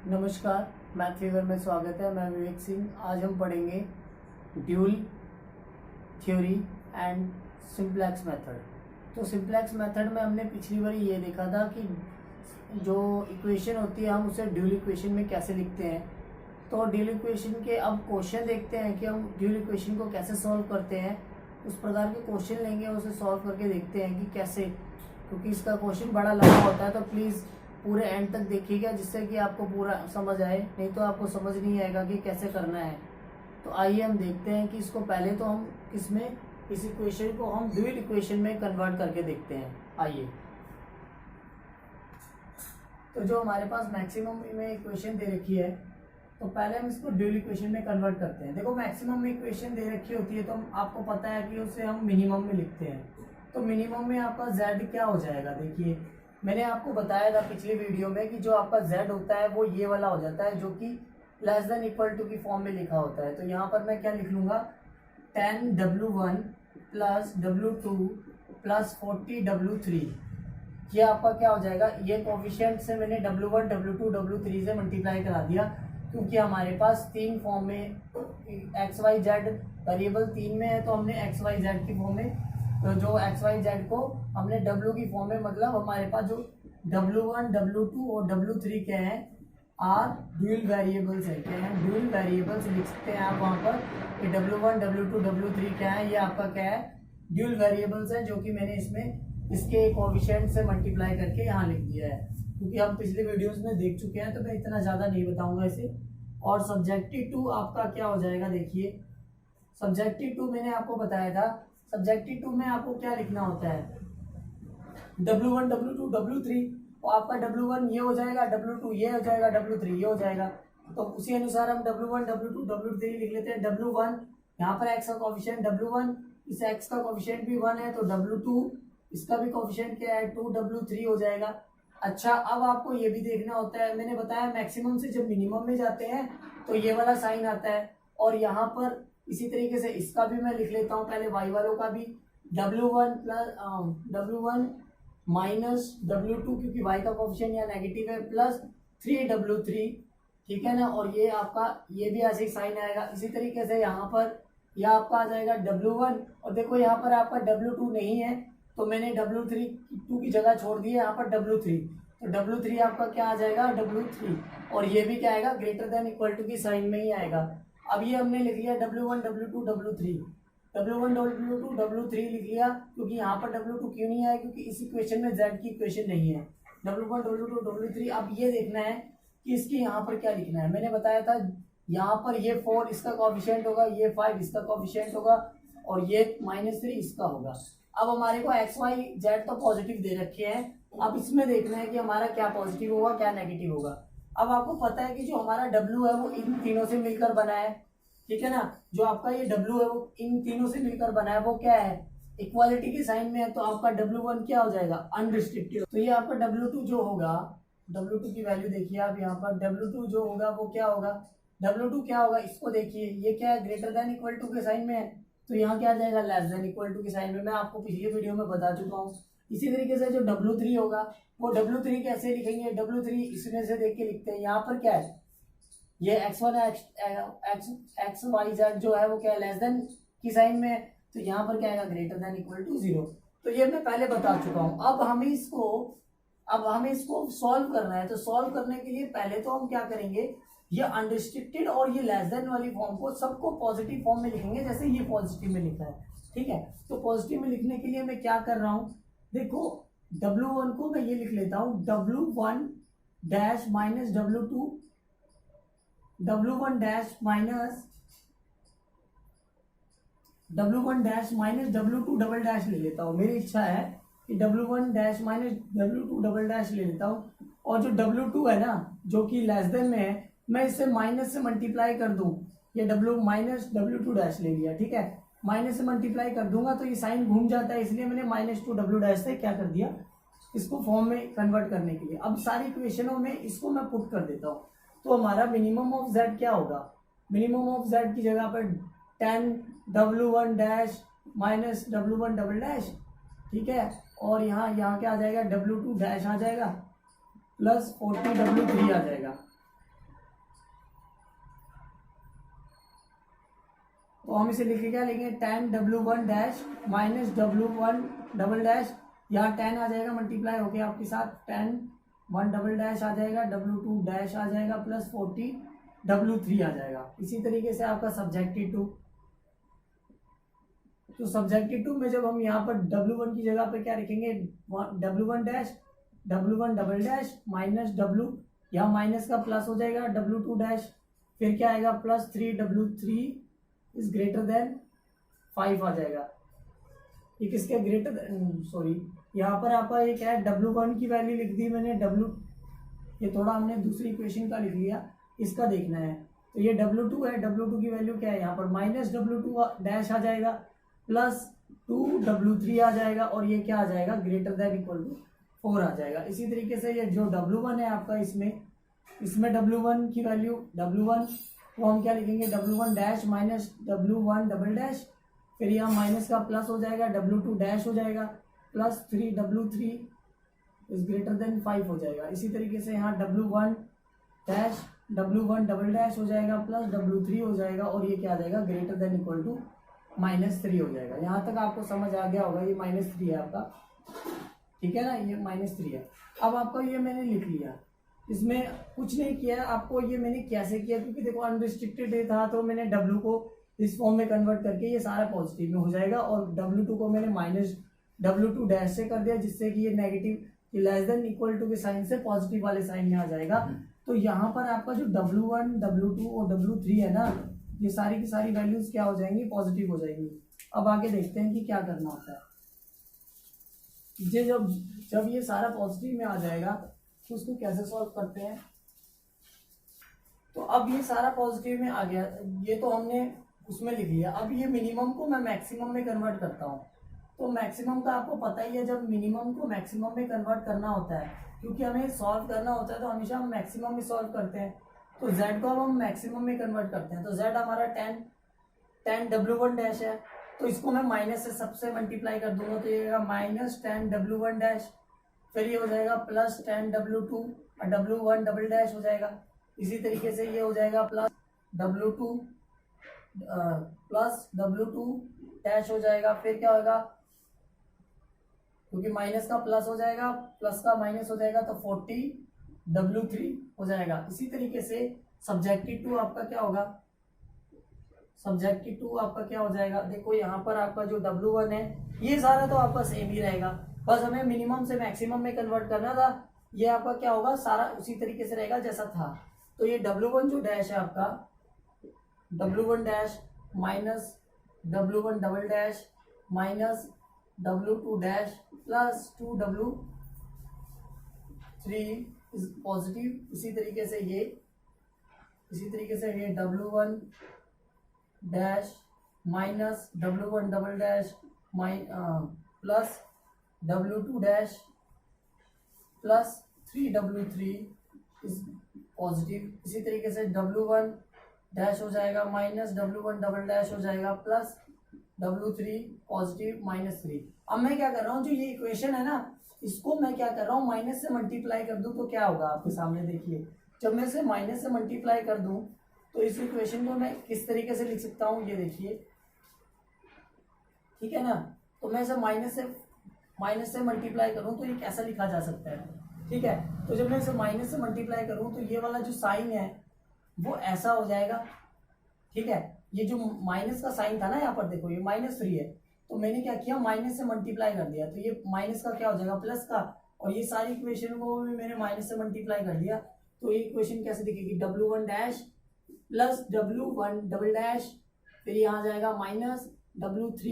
नमस्कार, math fever में स्वागत है। मैं विवेक सिंह। आज हम पढ़ेंगे dual theory and simplex method. तो सिंप्लेक्स मेथड में हमने पिछली बार ये देखा था कि जो इक्वेशन होती है हम उसे ड्यूल इक्वेशन में कैसे लिखते हैं। तो ड्यूल इक्वेशन के अब क्वेश्चन देखते हैं कि हम ड्यूल इक्वेशन को कैसे सॉल्व करते हैं। उस प्रकार के क्वेश्चन लेंगे, उसे सॉल्व करके देखते हैं कि कैसे, क्योंकि इसका क्वेश्चन बड़ा लंबा होता है। तो प्लीज़ पूरे एंड तक देखिएगा जिससे कि आपको पूरा समझ आए, नहीं तो आपको समझ नहीं आएगा कि कैसे करना है। तो आइए हम देखते हैं कि इसको पहले तो हम किसमें, इस इक्वेशन को हम ड्यूल इक्वेशन में कन्वर्ट करके देखते हैं। आइए, तो जो हमारे पास मैक्सिमम में इक्वेशन दे रखी है, तो पहले हम इसको ड्यूल इक्वेशन में कन्वर्ट करते हैं। देखो, मैक्सिमम में इक्वेशन दे रखी होती है तो आपको पता है कि उसे हम मिनिमम में लिखते हैं। तो मिनिमम में आपका z क्या हो जाएगा। देखिए, मैंने आपको बताया था पिछली वीडियो में कि जो आपका z होता है वो ये वाला हो जाता है, जो कि लेस देन इक्वल टू की फॉर्म में लिखा होता है। तो यहाँ पर मैं क्या लिख लूँगा, 10w1 plus w2 plus 40w3। ये आपका क्या हो जाएगा, ये कोफिशिएंट से मैंने w1 w2 w3 से मल्टीप्लाई करा दिया, क्योंकि हमारे पास तीन फॉर्म में एक्स वाई जेड वेरिएबल तीन में है। तो हमने एक्स वाई जेड की फॉर्म में, तो जो एक्स वाई जेड को हमने w की फॉर्म में, मतलब हमारे पास जो w1 w2 और w3 क्या है, आर ड्यूल वेरिएबल्स है। क्या है, ड्यूल वेरिएबल्स लिख सकते हैं आप वहाँ पर कि w1 w2 w3 क्या है, ये आपका क्या है, ड्यूल वेरिएबल्स है, जो कि मैंने इसमें इसके कोएफिशिएंट से मल्टीप्लाई करके यहाँ लिख दिया है, क्योंकि हम पिछले वीडियोस में देख चुके हैं। तो मैं इतना ज़्यादा नहीं बताऊंगा इसे। और सब्जेक्टिव टू आपका क्या हो जाएगा, देखिए सब्जेक्टिव टू मैंने आपको बताया था। सब्जेक्टिव टू में आपको क्या लिखना होता है, w1 w2 w3, और आपका w1 ये हो जाएगा, w2 ये हो जाएगा, w3 ये हो जाएगा। तो उसी अनुसार हम w1 w2 w3 लिख लेते हैं। w1 यहाँ पर x का कोएफिशिएंट w1, इस x का कोएफिशिएंट भी 1 है, तो w2 इसका भी कोएफिशिएंट क्या है, 2, w3 हो जाएगा। अच्छा, अब आपको ये भी देखना होता है, मैंने बताया मैक्सिमम से जब मिनिमम में जाते हैं तो ये वाला साइन आता है। और यहाँ पर इसी तरीके से इसका भी मैं लिख लेता हूँ पहले, y वालों का भी w1 plus w1 minus w2, क्योंकि y का कोएफिशिएंट यहाँ नेगेटिव है, प्लस 3w3, ठीक है ना। और ये आपका ये भी ऐसे ही साइन आएगा। इसी तरीके से यहाँ पर यह आपका आ जाएगा w1, और देखो यहाँ पर आपका w2 नहीं है, तो मैंने w3 2 की जगह छोड़ दी है यहाँ पर w3, तो w3 आपका क्या आ जाएगा, w3, और ये भी क्या आएगा, ग्रेटर देन इक्वल टू की साइन में ही आएगा। अब ये हमने लिख लिया w1 w2 w3, w1 w2 w3 लिख लिया, क्योंकि यहाँ पर w2 क्यों नहीं आया, क्योंकि इस इक्वेशन में z की इक्वेशन नहीं है। w1 w2 w3। अब ये देखना है कि इसके यहाँ पर क्या लिखना है। मैंने बताया था यहाँ पर ये 4 इसका कोएफिशिएंट होगा, ये 5 इसका कोएफिशिएंट होगा, और ये -3 इसका होगा। अब हमारे को एक्स वाई जेड तो पॉजिटिव दे रखे हैं, अब इसमें देखना है कि हमारा क्या पॉजिटिव होगा क्या नेगेटिव होगा। अब आपको पता है कि जो हमारा W है वो इन तीनों से मिलकर बना है, ठीक है ना। जो आपका ये W है वो इन तीनों से मिलकर बना है, वो क्या है, इक्वालिटी के साइन में है। तो आपका W1 क्या हो जाएगा, अनरिस्ट्रिक्टेड। तो ये आपका W2 जो होगा, W2 की वैल्यू देखिए आप यहाँ पर, W2 जो होगा वो क्या होगा, W2 क्या होगा, इसको देखिए, ये क्या है, ग्रेटर देन इक्वल टू के साइन में है, तो यहाँ क्या आ जाएगा, लेस देन इक्वल टू के साइन में। मैं आपको पिछली वीडियो में बता चुका हूँ। इसी तरीके से जो w3 होगा वो w3 कैसे लिखेंगे, w3 इसमें से देख के लिखते हैं। यहाँ पर क्या है, ये x1 x y z जो है वो क्या है, लेस देन की साइन में है, तो यहाँ पर क्या आएगा, ग्रेटर देन इक्वल टू 0। तो ये मैं पहले बता चुका हूँ। अब हमें इसको सॉल्व करना है। तो सॉल्व करने के लिए पहले तो हम क्या करेंगे, ये अनरिस्ट्रिक्टेड और ये लेस देन वाली फॉर्म को सबको पॉजिटिव फॉर्म में लिखेंगे, जैसे ये पॉजिटिव में लिखा है, ठीक है। तो पॉजिटिव में लिखने के लिए मैं क्या कर रहा हूँ, देखो w1 को मैं ये लिख लेता हूँ, w1 dash minus w2, w1 dash minus w2 double dash ले लेता हूँ। मेरी इच्छा है कि w1 dash minus w2 double dash ले लेता हूँ, और जो w2 है ना, जो कि लेस देन में है, मैं इसे माइनस से मल्टीप्लाई कर दूं, ये w माइनस w2 डैश ले लिया, ठीक है। माइनस से मल्टीप्लाई कर दूंगा तो ये साइन घूम जाता है, इसलिए मैंने -2w डैश से क्या कर दिया, इसको फॉर्म में कन्वर्ट करने के लिए। अब सारी इक्वेशनों में इसको मैं पुट कर देता हूँ। तो हमारा मिनिमम ऑफ z क्या होगा, मिनिमम ऑफ z की जगह पर 10w1 dash minus w1 double dash, ठीक है। और यहाँ क्या आ जाएगा, w2 डैश आ जाएगा, प्लस 40w3 आ जाएगा। तो हम इसे लिख के क्या लेंगे, 10W1 dash minus W1 double dash, यहाँ 10 आ जाएगा मल्टीप्लाई होके आपके साथ, 10 1 डबल डैश आ जाएगा, W2 डैश आ जाएगा, प्लस 40 W3 आ जाएगा। इसी तरीके से आपका सब्जेक्टिव टू, तो सब्जेक्टिव टू में जब हम यहाँ पर W1 की जगह पे क्या लिखेंगे, W1 dash W1 double dash minus W, यहाँ माइनस का प्लस हो जाएगा W2 डैश, फिर क्या आएगा plus 3W3 is greater than 5 आ जाएगा। ये किसके ग्रेटर, सॉरी यहाँ पर आपका ये क्या है, W1 की वैल्यू लिख दी मैंने, ये थोड़ा हमने दूसरी इक्वेशन का लिख लिया, इसका देखना है। तो ये W2 है, W2 की वैल्यू क्या है यहाँ पर, माइनस W2 डैश आ जाएगा, प्लस 2W3 आ जाएगा, और ये क्या आ जाएगा, ग्रेटर देन इक्वल टू 4 आ जाएगा। इसी तरीके से ये जो W1 है आपका, इसमें W1 की वैल्यू, W1 को हम क्या लिखेंगे, W1 dash minus W1 double dash, फिर यहाँ माइनस का प्लस हो जाएगा, W2 डैश हो जाएगा, plus 3W3 is greater than 5 हो जाएगा। इसी तरीके से यहाँ W1 dash W1 double dash हो जाएगा, प्लस W3 हो जाएगा, और ये क्या आ जाएगा, ग्रेटर देन इक्वल टू -3 हो जाएगा। यहाँ तक आपको समझ आ गया होगा, ये -3 है आपका, ठीक है ना, ये -3 है। अब आपका ये मैंने लिख लिया, इसमें कुछ नहीं किया आपको, ये मैंने कैसे किया, क्योंकि देखो अनरिस्ट्रिक्टेड डे था, तो मैंने W को इस फॉर्म में कन्वर्ट करके ये सारा पॉजिटिव में हो जाएगा, और W2 को मैंने माइनस W2 डैश से कर दिया, जिससे कि ये negative less than equal to के साइन से पॉजिटिव वाले साइन में आ जाएगा। तो यहाँ पर आपका जो W1 W2 और W3 है ना, ये सारी की सारी वैल्यूज क्या हो जाएंगी, पॉजिटिव हो जाएंगी। अब आगे देखते हैं कि क्या करना होता है। ये जब ये सारा पॉजिटिव में आ जाएगा तो उसको कैसे सॉल्व करते हैं। तो अब ये सारा पॉजिटिव में आ गया, ये तो हमने उसमें लिख लिया। अब ये मिनिमम को मैं मैक्सिमम में कन्वर्ट करता हूँ। तो मैक्सिमम का आपको पता ही है, जब मिनिमम को मैक्सिमम में कन्वर्ट करना होता है, क्योंकि हमें सॉल्व करना होता है तो हमेशा हम मैक्सिमम में सॉल्व करते हैं। तो z को अब हम मैक्सिमम में कन्वर्ट करते हैं। तो z हमारा 10 W1 डैश है, तो इसको मैं माइनस से सबसे मल्टीप्लाई कर दूंगा, तो ये माइनस 10 W1 डैश, फिर ये हो जाएगा प्लस 10 W2 और W1 डबल डैश हो जाएगा। इसी तरीके से ये हो जाएगा प्लस W2 डैश हो जाएगा। फिर क्या होगा, क्योंकि माइनस का प्लस हो जाएगा, प्लस का माइनस हो जाएगा, तो 40 W3 हो जाएगा। इसी तरीके से सब्जेक्टिव टू आपका क्या होगा, सब्जेक्टिव टू आपका क्या हो जाएगा, देखो यहाँ पर आपका जो W1 है ये सारा तो आपका सेम ही रहेगा, बस हमें मिनिमम से मैक्सिमम में कन्वर्ट करना था। ये आपका क्या होगा, सारा उसी तरीके से रहेगा जैसा था। तो ये W1 जो डैश है आपका, W1 dash minus W1 double dash minus W2 dash plus 2W3 is positive. इसी तरीके से ये W1 dash minus W1 double dash plus W2 dash plus 3W3 is positive. इसी तरीके से W1 डैश हो जाएगा माइनस W1 डबल डैश हो जाएगा प्लस W3 पॉजिटिव -3। अब मैं क्या कर रहा हूँ, जो ये इक्वेशन है ना, इसको मैं क्या कर रहा हूँ, माइनस से मल्टीप्लाई कर दूं तो क्या होगा आपके सामने देखिए। जब मैं इसे माइनस से मल्टीप्लाई कर दूं तो इस इक्वेशन को मैं किस तरीके से लिख सकता हूँ, ये देखिए, ठीक है ना। तो मैं इसे माइनस से मल्टीप्लाई करूँ तो ये कैसा लिखा जा सकता है, ठीक है। तो जब मैं इसे माइनस से मल्टीप्लाई करूँ तो ये वाला जो साइन है वो ऐसा हो जाएगा, ठीक है। ये जो माइनस का साइन था ना, यहाँ पर देखो ये -3 है, तो मैंने क्या किया, माइनस से मल्टीप्लाई कर दिया, तो ये माइनस का क्या हो जाएगा, प्लस का, और ये सारी इक्वेशन को भी मैंने माइनस से मल्टीप्लाई कर दिया। तो ये इक्वेशन कैसे दिखेगी, W1 dash plus W1 double dash, फिर यहाँ जाएगा minus W3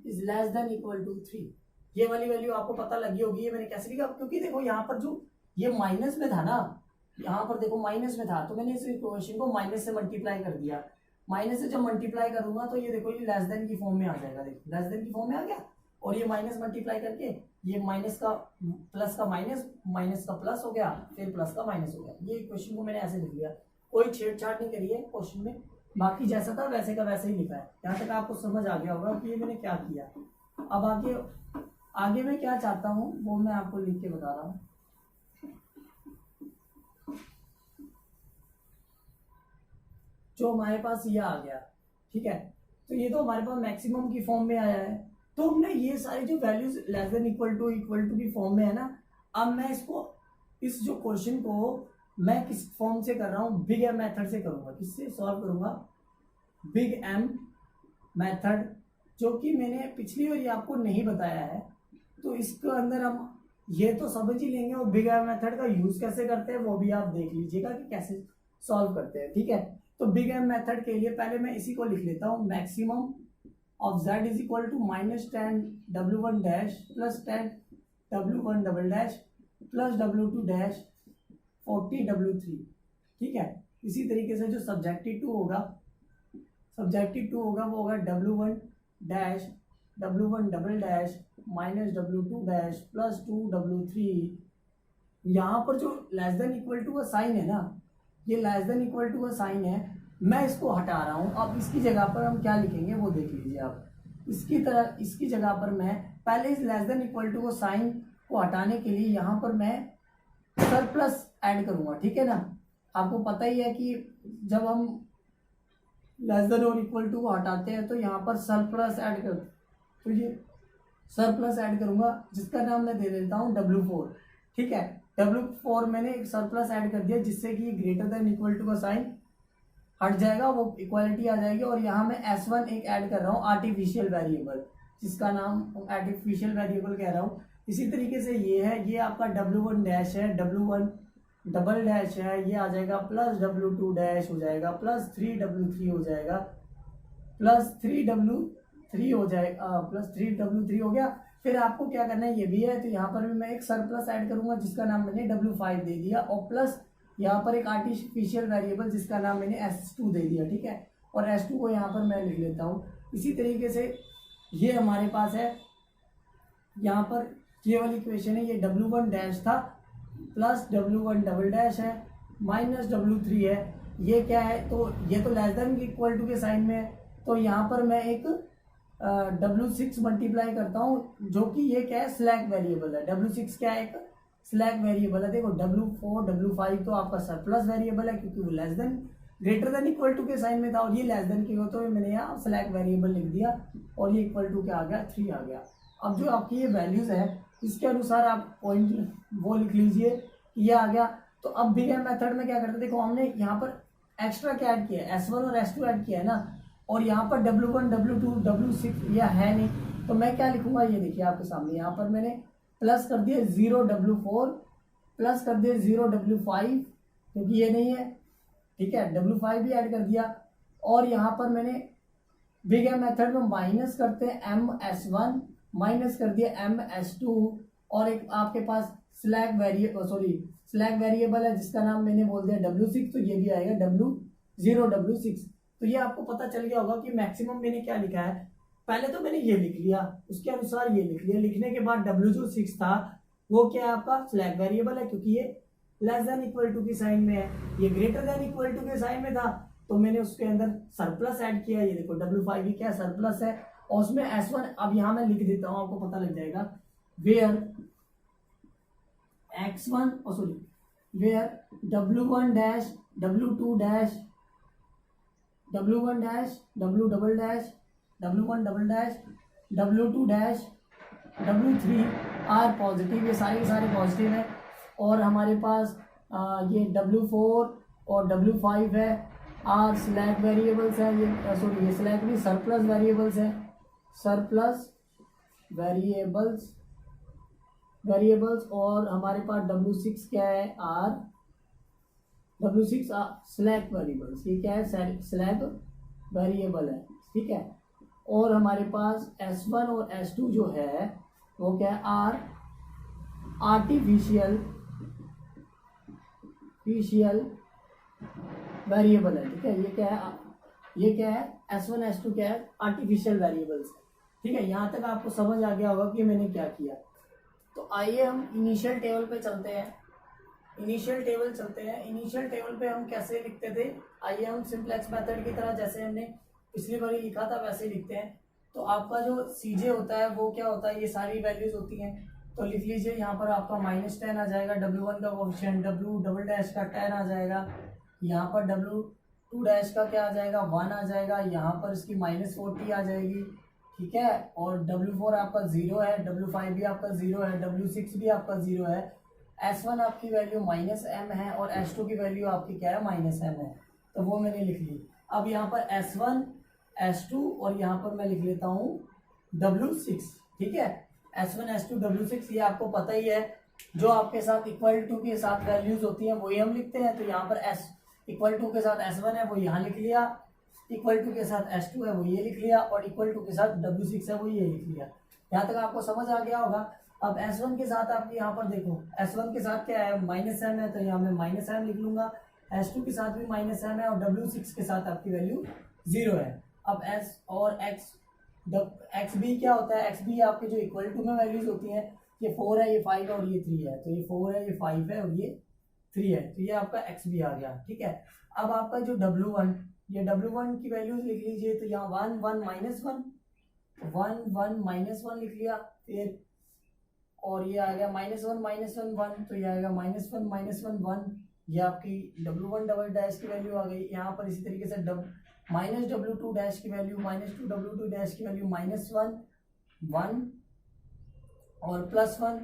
is less than equal to 3। ये वाली वैल्यू आपको पता लगी होगी। ये मैंने कैसे लिखा, क्योंकि देखो यहाँ पर जो ये माइनस में था ना, यहाँ पर देखो माइनस में था, तो मैंने इस इक्वेशन को माइनस से मल्टीप्लाई कर दिया। माइनस से जब मल्टीप्लाई करूंगा तो ये देखो ये लेस देन की फॉर्म में आ जाएगा, देखो लेस देन की फॉर्म में आ गया, और ये माइनस मल्टीप्लाई करके ये माइनस का प्लस का माइनस का प्लस हो गया, फिर प्लस का माइनस हो गया। ये क्वेश्चन को मैंने ऐसे लिख लिया, कोई छेड़छाड़ नहीं करी है क्वेश्चन में, बाकी जैसा था वैसे का वैसे ही लिखा है। यहाँ तक आपको समझ आ गया होगा कि ये मैंने क्या किया। अब आगे मैं क्या चाहता हूँ वो मैं आपको लिख के बता रहा हूँ। जो हमारे पास ये आ गया, ठीक है, तो ये तो हमारे पास मैक्सिमम की फॉर्म में आया है। तो हमने ये सारी जो values less than equal to की फॉर्म में है ना, अब मैं इसको इस जो क्वेश्चन को मैं किस फॉर्म से कर रहा हूँ, बिग एम मेथड से करूँगा। किससे सॉल्व करूँगा? बिग एम मेथड, जो कि मैंने पिछली बार ये आपको नहीं बताया है। तो इसके अंदर हम ये तो समझ ही लेंगे, और बिग एम मेथड का यूज कैसे करते हैं वो भी आप देख लीजिएगा कि कैसे सॉल्व करते हैं, ठीक है। तो बिग एम मेथड के लिए पहले मैं इसी को लिख लेता हूँ, maximum of z is equal to -10 w1 dash plus 10 w1 double dash plus w2 dash 40 w3, ठीक है। इसी तरीके से जो सब्जेक्टिव टू होगा वो होगा w1 dash w1 double dash minus w2 dash plus 2 w3। यहाँ पर जो लेस देन इक्वल टू का साइन है ना, ये लेस देन इक्वल टू का साइन है, मैं इसको हटा रहा हूँ। अब इसकी जगह पर हम क्या लिखेंगे वो देख लीजिए आप। इसकी जगह पर मैं पहले इस लेस देन इक्वल टू को साइन को हटाने के लिए यहाँ पर मैं सरप्लस ऐड करूँगा, ठीक है ना। आपको पता ही है कि जब हम लेस देन और इक्वल टू को हटाते हैं तो यहाँ पर सरप्लस ऐड कर, तो ये सरप्लस ऐड करूँगा जिसका नाम मैं दे देता हूँ W4, ठीक है। W4 मैंने एक सरप्लस ऐड कर दिया जिससे कि ग्रेटर देन इक्वल टू का साइन हट जाएगा, वो इक्वालिटी आ जाएगी। और यहाँ मैं S1 एक ऐड कर रहा हूँ, आर्टिफिशियल वेरिएबल, जिसका नाम आर्टिफिशियल वेरिएबल कह रहा हूँ। इसी तरीके से ये है, ये आपका W1 डैश है, W1 डबल डैश है, ये आ जाएगा प्लस W2 डैश हो जाएगा, प्लस 3W3 हो जाएगा, प्लस 3W3 हो जाएगा, प्लस 3W3 हो गया। फिर आपको क्या करना है, ये भी है, तो यहाँ पर भी मैं एक सरप्लस ऐड करूंगा जिसका नाम मैंने W5 दे दिया, और प्लस यहाँ पर एक आर्टिफिशियल वेरिएबल जिसका नाम मैंने S2 दे दिया, ठीक है। और S2 को यहाँ पर मैं लिख लेता हूँ। इसी तरीके से ये हमारे पास है, यहाँ पर ये वाली इक्वेशन है, ये W1 डैश था प्लस W1 डबल डैश है माइनस W3 है। ये क्या है, तो ये तो लेस देन इक्वल टू के साइन में है, तो यहाँ पर मैं एक W6 मल्टीप्लाई करता हूँ, जो कि ये क्या है, स्लैक वेरिएबल है। W6 क्या है, एक स्लैक वेरिएबल है। देखो W4 W5 तो आपका सरप्लस वेरिएबल है क्योंकि वो less than greater than equal to के साइन में था, और ये लेस देन की हो तो मैंने यहाँ स्लैक वेरिएबल लिख दिया, और ये इक्वल टू क्या आ गया, 3 आ गया। अब जो आपकी ये वैल्यूज है इसके अनुसार आप पॉइंट वो लिख लीजिए, ये आ गया। तो अब बिग एम मेथड में क्या करते हैं, देखो हमने यहाँ पर एक्स्ट्रा क्या ऐड किया है, S1 और S2 ऐड किया है ना, और यहाँ पर W1 W2 W6 यह है नहीं, तो मैं क्या लिखूंगा, ये देखिए आपके सामने, यहाँ पर मैंने प्लस कर दिया 0W4 प्लस कर दिया 0W5 क्योंकि ये नहीं है, ठीक है, W5 भी ऐड कर दिया। और यहाँ पर मैंने बिग एम मेथड में माइनस करते हैं MS1 माइनस कर दिया MS2, और एक आपके पास स्लैक वेरिएबल है जिसका नाम मैंने बोल दिया W6, तो ये भी आएगा W6। तो ये आपको पता चल गया होगा कि मैक्सिमम मैंने क्या लिखा है। पहले तो मैंने ये लिख लिया, उसके अनुसार ये लिख लिया, लिखने के बाद W6 था वो क्या है, आपका स्लैक वेरिएबल है क्योंकि ये लेस देन इक्वल टू की साइन में है, ये ग्रेटर देन इक्वल टू के साइन में था, तो मैंने उसके अंदर सरप्लस ऐड किया। ये देखो W5 भी क्या सरप्लस है, और उसमें S1 अब यहां मैं लिख देता हूं, आपको पता लग जाएगा, where W1 dash W2 dash W1 dash W double dash W1 double dash W2 dash W3 are positive, ये सारे पॉजिटिव है। और हमारे पास ये W4 और W5 है, आर स्लैक वेरिएबल्स है, ये स्लैक भी सरप्लस वेरिएबल्स है, सरप्लस वेरिएबल्स। और हमारे पास W6 क्या है, W6 स्लैक वेरिएबल्स, ये क्या है, स्लैक वेरिएबल है, ठीक है। और हमारे पास S1 और S2 जो है वो क्या है, आर्टिफिशियल वेरिएबल है, ठीक है। ये क्या है S1 S2 क्या है, आर्टिफिशियल वेरिएबल्स, ठीक है। यहाँ तक आपको समझ आ गया होगा कि मैंने क्या किया। तो आइए हम इनिशियल टेबल पे चलते हैं। इनिशियल टेबल पे हम कैसे लिखते थे, आइए हम सिंप्लेक्स मेथड की तरह जैसे हमने पिछली बार लिखा था वैसे ही लिखते हैं। तो आपका जो CJ होता है वो क्या होता है, ये सारी वैल्यूज होती हैं, तो लिख लीजिए। यहाँ पर आपका -10 आ जाएगा, W1 का कोएफिशिएंट, W डबल डैश का 10 आ जाएगा, यहाँ पर W टू डैश का क्या आ जाएगा 1 आ जाएगा, यहाँ पर इसकी -40 आ जाएगी, ठीक है। और W4 आपका 0 है, W5 भी आपका 0 है, W6 भी आपका 0 है, S1 आपकी वैल्यू -m है और S2 की वैल्यू आपकी क्या है -m है, तो वो मैंने लिख ली। अब यहाँ पर S1 S2 और यहाँ पर मैं लिख लेता हूँ W6, ठीक है। S1 S2 W6 ये आपको पता ही है, जो आपके साथ इक्वल टू के साथ वैल्यूज होती हैं वही हम लिखते हैं। तो यहाँ पर S इक्वल टू के साथ S1 है वो यहाँ लिख लिया, इक्वल टू के साथ S2 है वो ये लिख लिया, और इक्वल टू के साथ W6 है वो ये लिख लिया। यहाँ तक आपको समझ आ गया होगा। अब S1 के साथ आप यहाँ पर देखो, S1 के साथ क्या है -m है, तो यहाँ मैं -m लिख लूंगा। S2 के साथ भी -m है और W6 के साथ आपकी वैल्यू 0 है। अब S और एक्स बी क्या होता है, एक्स बी आपके जो इक्वल टू में वैल्यूज होती हैं, ये 4 है, ये 5 है और ये 3 है, तो ये 4 है, ये 5 है और ये 3 है, तो ये आपका एक्स बी आ गया, ठीक है। अब आपका जो W1, ये W1 की वैल्यूज लिख लीजिए, तो यहाँ 1 1 -1 1 1 -1 लिख लिया, फिर और ये आ गया -1 -1 1, तो ये आएगा -1 -1 1, ये आपकी W1 डबल डैश की वैल्यू आ गई। यहाँ पर इसी तरीके से -W2 डैश की वैल्यू -2 W2 डैश की वैल्यू -1 1 और +1,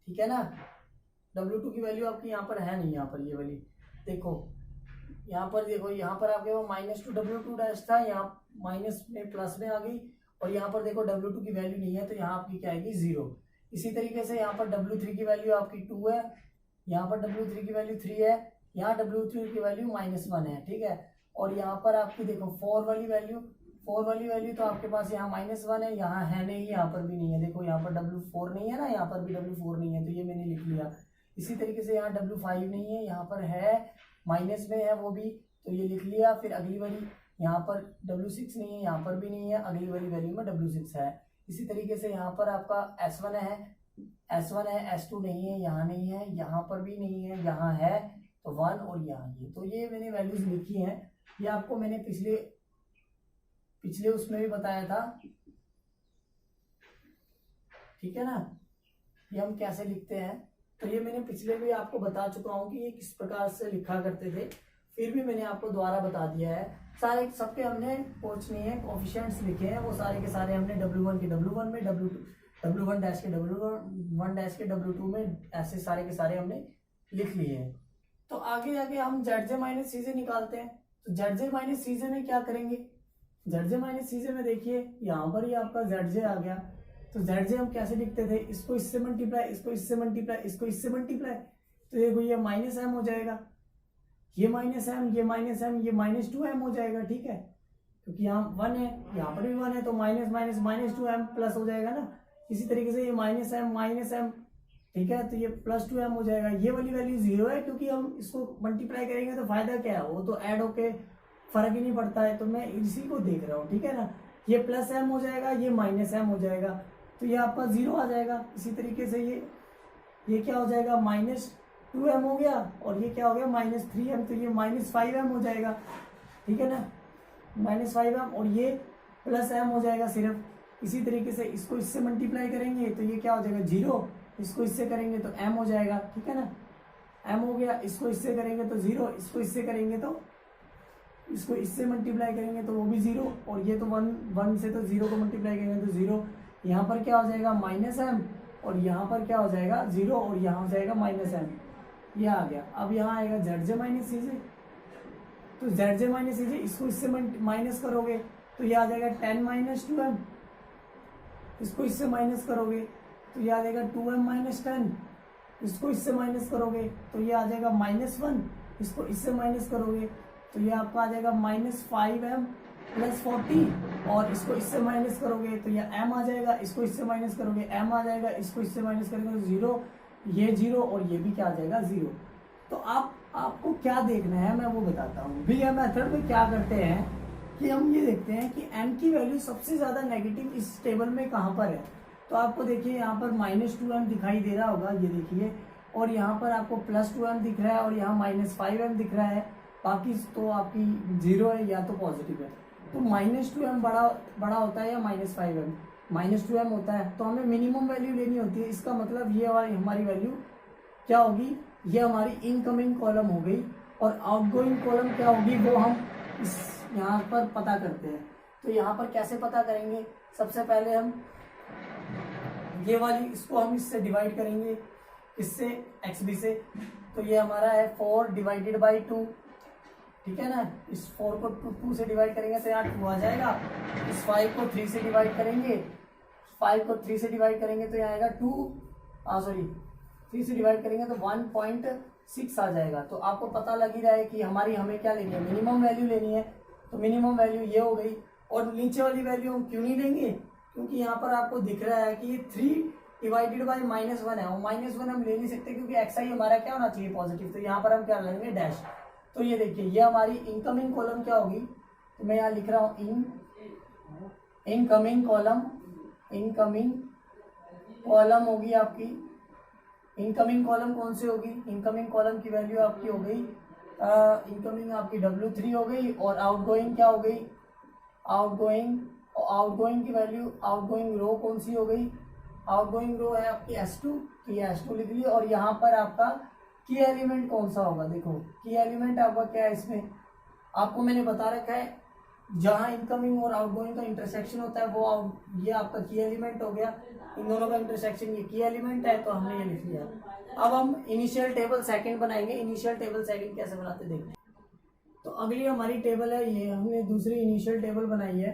ठीक है ना। W2 की वैल्यू आपकी यहाँ पर है नहीं, यहाँ पर ये वाली देखो, यहाँ पर देखो, यहाँ पर आपके वो -2 W2 डैश था, यहाँ माइनस में प्लस में आ गई, और यहाँ पर देखो W2 की वैल्यू नहीं है, तो यहाँ आपकी क्या आएगी 0। इसी तरीके से यहाँ पर W3 की वैल्यू आपकी 2 है, यहाँ पर W3 की वैल्यू 3 है, यहाँ W3 की वैल्यू -1 है, ठीक है। और यहाँ पर आपकी देखो 4 वाली वैल्यू तो आपके पास यहाँ -1 है, यहाँ है नहीं, यहाँ पर भी नहीं है, देखो यहाँ पर W4 नहीं है ना, यहाँ पर भी W4 नहीं है, तो ये मैंने लिख लिया। इसी तरीके से यहाँ W5 नहीं है, यहाँ पर है माइनस में है वो भी, तो ये लिख लिया। फिर अगली वाली यहाँ पर W6 नहीं है, यहाँ पर भी नहीं है, अगली वाली वैल्यू में W6 है। इसी तरीके से यहाँ पर आपका S1 है, S2 नहीं है, यहाँ नहीं है, यहाँ पर भी नहीं है, यहाँ है तो 1 और यहाँ ये, तो ये मैंने वैल्यूज लिखी हैं। ये आपको मैंने पिछले उसमें भी बताया था, ठीक है ना, ये हम कैसे लिखते हैं, तो ये मैंने पिछले भी आपको बता चुका हूँ कि ये किस प्रकार से लिखा करते थे, फिर भी मैंने आपको दोबारा बता दिया है। सारे सबके हमने कुछ नहीं है, कोफिशिएंट्स लिखे हैं, वो सारे के सारे हमने W1 के W1 में, W1 डैश के W1 डैश के W2 में, ऐसे सारे के सारे हमने लिख लिए हैं। तो आगे हम ZJ माइनस CJ निकालते हैं। तो ZJ माइनस CJ में क्या करेंगे, ZJ माइनस CJ में देखिए यहाँ पर ही आपका ZJ आ गया, तो ZJ हम कैसे लिखते थे, इसको इससे मल्टीप्लाई, इसको इससे मल्टीप्लाई, इसको इससे मल्टीप्लाई, तो देखो ये -m हो जाएगा, ये -m, ये -m, ये -2m हो जाएगा, ठीक है, क्योंकि यहाँ 1 है, यहाँ पर भी 1 है, तो -2m प्लस हो जाएगा ना। इसी तरीके से ये -m, ठीक है, तो ये +2m हो जाएगा। ये वाली वैल्यू 0 है, क्योंकि हम इसको मल्टीप्लाई करेंगे तो फायदा क्या है, वो तो ऐड होके फर्क ही नहीं पड़ता है, तो मैं इसी को देख रहा हूँ, ठीक है ना। ये +m हो जाएगा, ये -m हो जाएगा, तो ये आपका 0 आ जाएगा। इसी तरीके से ये क्या हो जाएगा, -2m हो गया, और ये क्या हो गया -3m, तो ये -5m हो जाएगा, ठीक है ना, -5m, और ये +m हो जाएगा सिर्फ। इसी तरीके से इसको इससे मल्टीप्लाई करेंगे तो ये क्या हो जाएगा 0, इसको इससे करेंगे तो m हो जाएगा, ठीक है ना, m हो गया। इसको इससे करेंगे तो 0, इसको इससे करेंगे तो, इसको इससे मल्टीप्लाई करेंगे तो वो भी 0, और ये तो 1 से तो 0 को मल्टीप्लाई करेंगे तो 0। यहाँ पर क्या हो जाएगा -m, और यहाँ पर क्या हो जाएगा 0, और यहाँ हो जाएगा -m, ये आ गया। अब यहाँ आएगा ZJ माइनस CJ, तो ZJ माइनस CJ इसको इससे माइनस करोगे तो ये आ जाएगा 10 - 2m, इसको इससे माइनस करोगे तो ये आ जाएगा 2m - 10, इसको इससे माइनस करोगे तो ये आ जाएगा -1, इसको इससे माइनस करोगे तो ये आपका आ जाएगा -5m + 40, और इसको इससे माइनस करोगे तो ये m आ जाएगा, इसको इससे माइनस करोगे m आ जाएगा, इसको इससे माइनस करोगे तो 0, ये 0, और ये भी क्या आ जाएगा 0। तो आपको क्या देखना है मैं वो बताता हूँ। BM मेथड में क्या करते हैं कि हम ये देखते हैं कि m की वैल्यू सबसे ज़्यादा नेगेटिव इस टेबल में कहाँ पर है। तो आपको देखिए यहाँ पर -2m दिखाई दे रहा होगा, ये देखिए, और यहाँ पर आपको +2m दिख रहा है, और यहाँ -5m दिख रहा है, बाकी तो आपकी 0 है या तो पॉजिटिव है। तो -2m बड़ा होता है या -5m, -2m होता है, तो हमें मिनिमम वैल्यू लेनी होती है। इसका मतलब ये हमारी वैल्यू क्या होगी, ये हमारी इनकमिंग कॉलम हो गई, और आउटगोइंग कॉलम क्या होगी वो हम इस यहाँ पर पता करते हैं। तो यहाँ पर कैसे पता करेंगे, सबसे पहले हम ये वाली इसको हम इससे डिवाइड करेंगे, इससे XB से। तो ये हमारा है 4 डिवाइडेड बाई 2, ठीक है ना। इस 4 को 2 से डिवाइड करेंगे तो यहाँ 2 आ जाएगा। इस 5 को 3 से डिवाइड करेंगे, 5 को 3 से डिवाइड करेंगे तो यहाँ आएगा 3 से डिवाइड करेंगे तो 1.6 आ जाएगा। तो आपको पता लग ही रहा है कि हमें क्या लेनी है, मिनिमम वैल्यू लेनी है। तो मिनिमम वैल्यू ये हो गई। और नीचे वाली वैल्यू हम क्यों नहीं लेंगे, क्योंकि यहाँ पर आपको दिख रहा है कि ये 3 डिवाइडेड बाई -1 है, और -1 हम ले नहीं सकते क्योंकि XI हमारा क्या होना चाहिए, पॉजिटिव। तो यहाँ पर हम क्या लेंगे, डैश। तो ये देखिए ये हमारी इनकमिंग कॉलम क्या होगी, तो मैं यहाँ लिख रहा हूँ इनकमिंग कॉलम होगी आपकी। इनकमिंग कॉलम कौन सी होगी, इनकमिंग कॉलम की वैल्यू आपकी हो गई, इनकमिंग आपकी W3 हो गई, और आउटगोइंग क्या हो गई, आउटगोइंग की वैल्यू, आउटगोइंग रो कौन सी हो गई, आउटगोइंग रो है आपकी S2, तो ये S2 लिख ली। और यहाँ पर आपका की एलिमेंट कौन सा होगा, देखो की एलिमेंट आपका क्या है, इसमें आपको मैंने बता रखा है जहाँ इनकमिंग और आउटगोइंग का इंटरसेक्शन होता है वो ये आपका की एलिमेंट हो गया। इन दोनों का इंटरसेक्शन ये की एलिमेंट है, तो हमने ये लिख लिया। अब हम इनिशियल टेबल सेकंड बनाएंगे। इनिशियल टेबल सेकंड कैसे बनाते देखते। तो अगली हमारी टेबल है, ये हमने दूसरी इनिशियल टेबल बनाई है,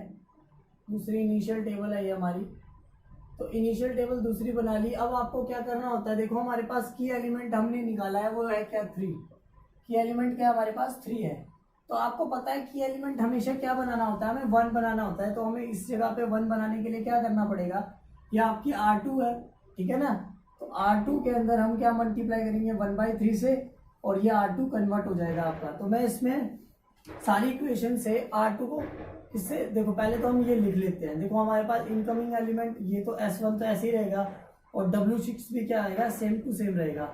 दूसरी इनिशियल टेबल है ये हमारी। तो इनिशियल टेबल दूसरी बना ली। अब आपको क्या करना होता है, देखो हमारे पास की एलिमेंट हमने निकाला है, वो है क्या, 3। की एलिमेंट क्या हमारे पास 3 है। तो आपको पता है की एलिमेंट हमेशा क्या बनाना होता है, हमें 1 बनाना होता है। तो हमें इस जगह पे 1 बनाने के लिए क्या करना पड़ेगा, ये आपकी R2 है, ठीक है ना। तो R2 के अंदर हम क्या मल्टीप्लाई करेंगे 1/3 से, और ये R2 कन्वर्ट हो जाएगा आपका। तो मैं इसमें सारी इक्वेशन से R2 को इससे, देखो पहले तो हम ये लिख लेते हैं। देखो हमारे पास इनकमिंग एलिमेंट ये तो S1 तो ऐसे ही रहेगा, और W6 भी क्या आएगा, सेम टू सेम रहेगा।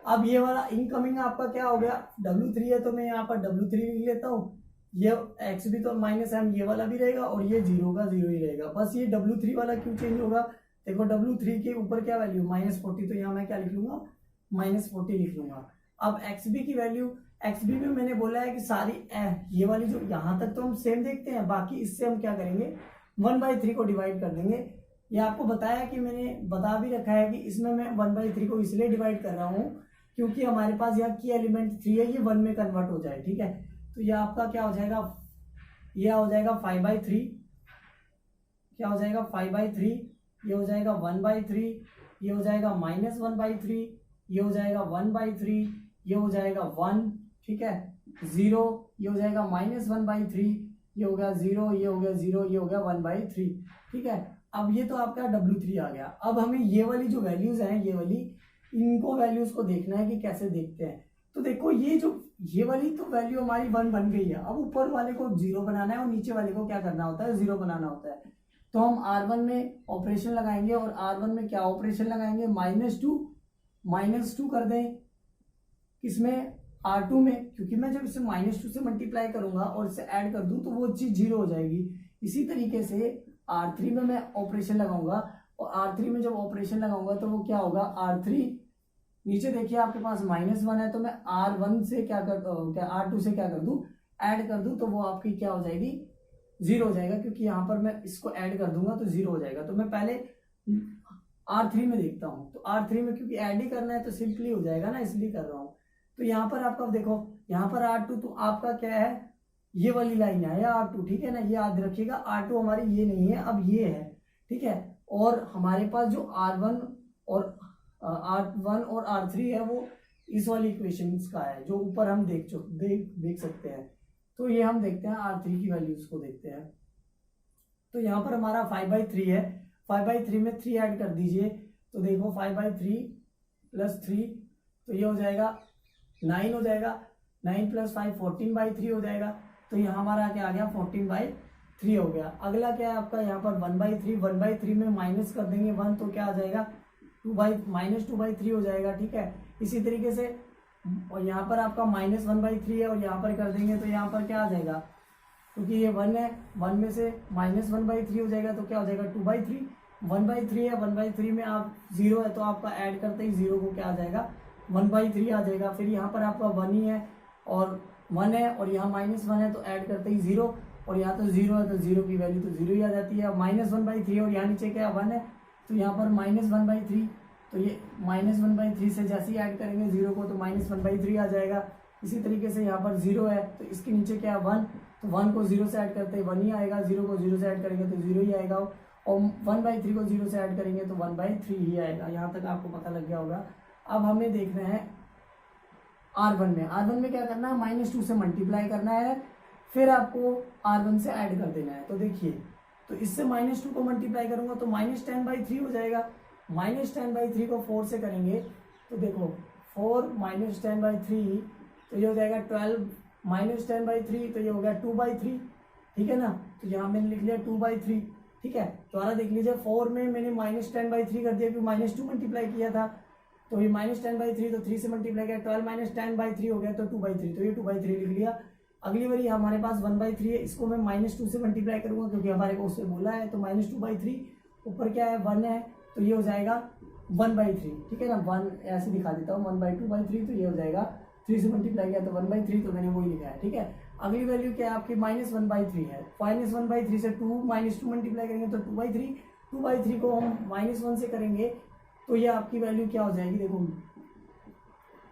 अब ये वाला इनकमिंग आपका क्या हो गया, W3 है, तो मैं यहाँ पर W3 लिख लेता हूँ। ये x भी तो -m, ये वाला भी रहेगा, और ये 0 का 0 ही रहेगा। बस ये W3 वाला क्यों चेंज होगा, देखो W3 के ऊपर क्या वैल्यू -40, तो यहाँ मैं क्या लिख लूंगा, -40 लिख लूंगा। अब XB की वैल्यू, XB में मैंने बोला है कि सारी ये वाली जो यहाँ तक तो हम सेम देखते हैं, बाकी इससे हम क्या करेंगे 1/3 को डिवाइड कर देंगे। ये आपको बताया कि मैंने बता भी रखा है कि इसमें मैं 1/3 को इसलिए डिवाइड कर रहा हूँ क्योंकि हमारे पास यहाँ की एलिमेंट 3 है, ये 1 में कन्वर्ट हो जाए, ठीक है। तो ये आपका क्या हो जाएगा, ये हो जाएगा 5/3, क्या हो जाएगा 5/3, ये हो जाएगा 1/3, ये हो जाएगा -1/3, ये हो जाएगा 1/3, ये हो जाएगा 1, ठीक है, 0, ये हो जाएगा -1/3, ये हो गया 0, ये हो गया 0, ये हो गया 1/3, ठीक है। अब ये तो आपका W3 आ गया। अब हमें ये वाली जो वैल्यूज हैं, ये वाली इनको वैल्यूज को देखना है कि कैसे देखते हैं। तो देखो ये वाली तो वैल्यू हमारी 1 बन गई है। अब ऊपर वाले को 0 बनाना है और नीचे वाले को क्या करना होता है, 0 बनाना होता है। तो हम R1 में ऑपरेशन लगाएंगे, और R1 में क्या ऑपरेशन लगाएंगे, -2 कर दें इसमें R2 में, क्योंकि मैं जब इसे -2 से मल्टीप्लाई करूंगा और इसे ऐड कर दूं तो वो चीज 0 हो जाएगी। इसी तरीके से R3 में मैं ऑपरेशन लगाऊंगा, और R3 में जब ऑपरेशन लगाऊंगा तो वो क्या होगा, R3 नीचे देखिए आपके पास -1 है, तो मैं R1 से R2 से क्या कर दूं, ऐड कर दूं, तो वो आपकी क्या हो जाएगी, 0 हो जाएगा। क्योंकि यहाँ पर मैं इसको ऐड कर दूंगा तो 0 हो जाएगा। तो मैं पहले R3 में देखता हूँ, तो R3 में क्योंकि ऐड ही करना है तो सिंपली हो जाएगा ना, इसलिए कर रहा हूँ। तो यहाँ पर आपका देखो, यहाँ पर R2 तो आपका क्या है, ये वाली लाइन है या R2, ठीक है ना, ये याद रखिएगा। R2 हमारी ये नहीं है, अब ये है, ठीक है। और हमारे पास जो R1 और R3 है वो इस वाली इक्वेशन का है, जो ऊपर हम देख सकते हैं। तो ये हम देखते हैं R3 की वैल्यूज को देखते हैं। तो यहाँ पर हमारा 5/3 है, 5/3 में 3 ऐड कर दीजिए, तो देखो 5/3 + 3, तो ये हो जाएगा 9 हो जाएगा, 9 + 5 14/3 हो जाएगा। तो यहाँ हमारा क्या आ गया, 14/3 हो गया। अगला क्या है आपका, यहाँ पर 1/3 में माइनस कर देंगे 1, तो क्या आ जाएगा, -2/3 हो जाएगा, ठीक है। इसी तरीके से, और यहाँ पर आपका -1/3 है, और यहाँ पर कर देंगे तो यहाँ पर क्या आ जाएगा, क्योंकि ये 1 है, 1 में से -1/3 हो जाएगा, तो क्या हो जाएगा 2/3, 1/3 है, 1/3 में आप 0 है, तो आपका ऐड करते ही 0 को क्या आ जाएगा, 1/3 आ जाएगा। फिर यहाँ पर आपका 1 ही है, और 1 है और यहाँ -1 है, तो ऐड करते ही 0, और यहाँ तो 0 है तो 0 की वैल्यू तो 0 ही आ जाती है। -1/3 और यहाँ नीचे क्या 1 है, तो यहाँ पर -1/3, तो ये -1/3 से जैसे ही ऐड करेंगे 0 को तो -1/3 आ जाएगा। इसी तरीके से यहाँ पर 0 है तो इसके नीचे क्या है 1, तो 1 को 0 से ऐड करते ही 1 ही आएगा, 0 को 0 से ऐड करेंगे तो 0 ही आएगा, और 1/3 को 0 से ऐड करेंगे तो 1/3 ही आएगा। यहाँ तक आपको पता लग गया होगा। अब हमें देखना है R1 में क्या करना है, -2 से मल्टीप्लाई करना है, फिर आपको R1 से ऐड कर देना है। तो देखिए, तो इससे -2 को मल्टीप्लाई करूंगा तो -10/3 हो जाएगा। -10/3 को 4 से करेंगे तो देखो 4 - 10/3 तो ये हो जाएगा 12, -10/3 तो ये हो गया 2/3, ठीक है ना। तो यहाँ मैंने लिख लिया 2/3, ठीक है। दोबारा देख लीजिए, 4 में मैंने -10/3 कर दिया क्योंकि -2 मल्टीप्लाई किया था, तो ये -10/3 तो 3 से मल्टीप्लाई किया, 12 - 10/3 हो गया तो 2/3, तो ये 2/3 लिख लिया। अगली बारी हमारे पास 1/3 है, इसको मैं -2 से मल्टीप्लाई करूंगा क्योंकि हमारे को उससे बोला है, तो -2/3 ऊपर क्या है 1 है, तो ये हो जाएगा 1/3, ठीक है ना। 1 ऐसे दिखा देता हूँ, 1/2/3 तो ये हो जाएगा 3 से मल्टीप्लाई किया तो 1/3, तो मैंने वही लिखा है, ठीक है। अगली वैल्यू क्या है आपकी -1/3 है, -1/3 से 2 मल्टीप्लाई करेंगे तो 2/3, 2/3 को हम -1 से करेंगे तो ये आपकी वैल्यू क्या हो जाएगी, देखो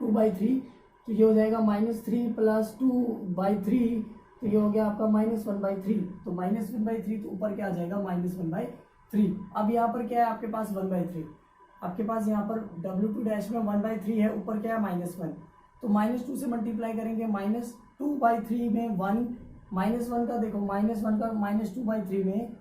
2/3, तो ये हो जाएगा -3 + 2/3, तो ये हो गया आपका -1/3, तो -1/3 तो ऊपर क्या आ जाएगा -1/3। अब यहाँ पर क्या है आपके पास 1/3, आपके पास यहाँ पर W2' में 1/3 है, ऊपर क्या है -1, तो -2 से मल्टीप्लाई करेंगे, -2/3 में 1, -1 का देखो, -1 का -2/3 में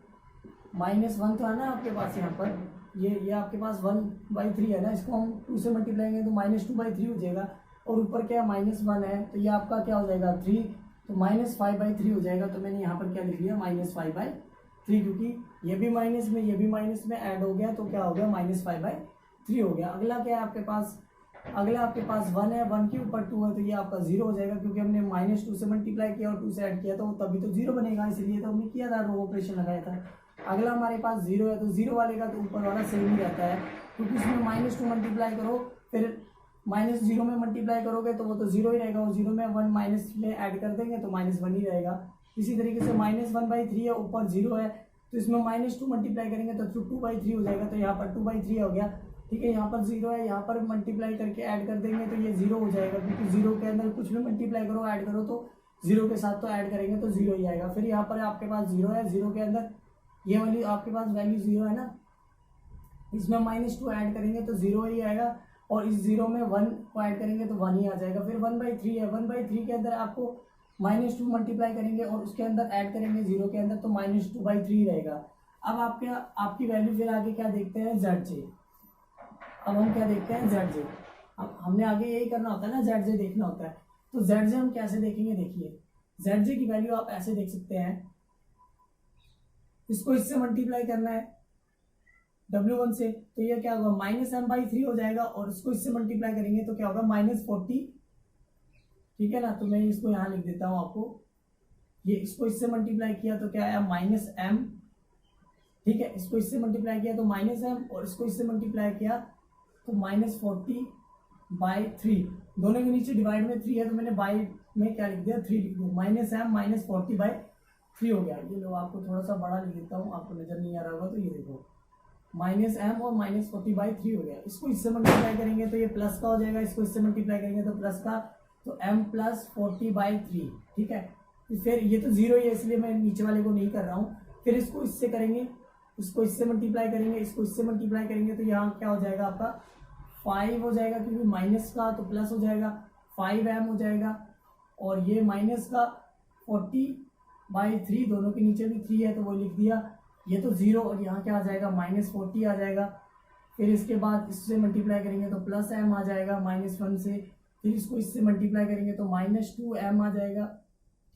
-1 तो है ना आपके पास, यहाँ पर ये आपके पास 1/3 है ना, इसको हम 2 से मल्टीप्लाई करेंगे तो -2/3 हो जाएगा, और ऊपर क्या है -1 है, तो ये आपका क्या हो जाएगा 3, तो -5/3 हो जाएगा। तो मैंने यहाँ पर क्या लिख लिया -5/3, क्योंकि ये भी माइनस में ये भी माइनस में ऐड हो गया तो क्या हो गया -5/3 हो गया। अगला क्या है आपके पास, अगला आपके पास 1 है, 1 के ऊपर 2 है तो ये आपका 0 हो जाएगा, क्योंकि हमने -2 से मल्टीप्लाई किया और 2 से ऐड किया तो तभी तो 0 बनेगा, इसलिए तो हमने किया था, रो ऑपरेशन लगाया था। अगला हमारे पास 0 है, तो 0 वाले का तो ऊपर वाला सेम ही रहता है, क्योंकि उसमें -2 मल्टीप्लाई करो फिर -0 में मल्टीप्लाई करोगे तो वो तो 0 ही रहेगा, और 0 में 1 माइनस में ऐड कर देंगे तो -1 ही रहेगा। इसी तरीके से -1/3 है, ऊपर 0 है, तो इसमें -2 मल्टीप्लाई करेंगे तो 2/3 हो जाएगा, तो यहाँ पर 2/3 हो गया, ठीक है। यहाँ पर 0 है, यहाँ पर मल्टीप्लाई करके ऐड कर देंगे तो ये 0 हो जाएगा, क्योंकि 0 के अंदर कुछ भी मल्टीप्लाई करो ऐड करो तो 0 के साथ तो ऐड करेंगे तो 0 ही आएगा। फिर यहाँ पर आपके पास 0 है, 0 के अंदर ये वाली आपके पास वैल्यू 0 है ना, इसमें -2 ऐड करेंगे तो 0 ही आएगा, और इस 0 में 1 को ऐड करेंगे तो 1 ही आ जाएगा। फिर 1/3 है, 1/3 के अंदर आपको -2 मल्टीप्लाई करेंगे और उसके अंदर ऐड करेंगे 0 के अंदर तो -2/3 रहेगा। अब आपकी वैल्यू फिर आगे क्या देखते हैं ZJ। अब हम क्या देखते हैं ZJ। अब हमने आगे यही करना होता है ना, ZJ देखना होता है, तो ZJ हम कैसे देखेंगे, देखिए ZJ की वैल्यू आप ऐसे देख सकते हैं, इसको इससे मल्टीप्लाई करना है W1 से, तो ये क्या होगा -m/3 हो जाएगा, और इसको इससे मल्टीप्लाई करेंगे तो क्या होगा -40, ठीक है ना। तो मैं इसको यहाँ लिख देता हूँ आपको, ये इसको इससे मल्टीप्लाई किया तो क्या आया -m, ठीक है, इसको इससे मल्टीप्लाई किया तो -m, और इसको इससे मल्टीप्लाई किया तो -40/3, दोनों के नीचे डिवाइड में 3 है तो मैंने बाई में क्या लिख दिया 3 लिख दिया, -m -40/3 हो गया। ये लो आपको थोड़ा सा बड़ा लिख देता हूँ, आपको नजर नहीं आ रहा होगा, तो ये देखो -m और -40/3 हो गया। इसको इससे मल्टीप्लाई करेंगे तो ये प्लस का हो जाएगा, इसको इससे मल्टीप्लाई करेंगे तो प्लस का, तो m + 40/3, ठीक है। फिर ये तो 0 ही है इसलिए मैं नीचे वाले को नहीं कर रहा हूँ। फिर इसको इससे करेंगे, इसको इससे मल्टीप्लाई करेंगे, इसको इससे मल्टीप्लाई करेंगे तो यहाँ क्या हो जाएगा आपका 5 हो जाएगा, क्योंकि माइनस का तो प्लस हो जाएगा, 5m हो जाएगा, और ये माइनस का 40/3, दोनों के नीचे भी 3 है तो वो लिख दिया, ये तो 0, और यहाँ क्या आ जाएगा -40 आ जाएगा। फिर इसके बाद इससे मल्टीप्लाई करेंगे तो +m आ जाएगा -1 से, फिर इसको इससे मल्टीप्लाई करेंगे तो -2m आ जाएगा,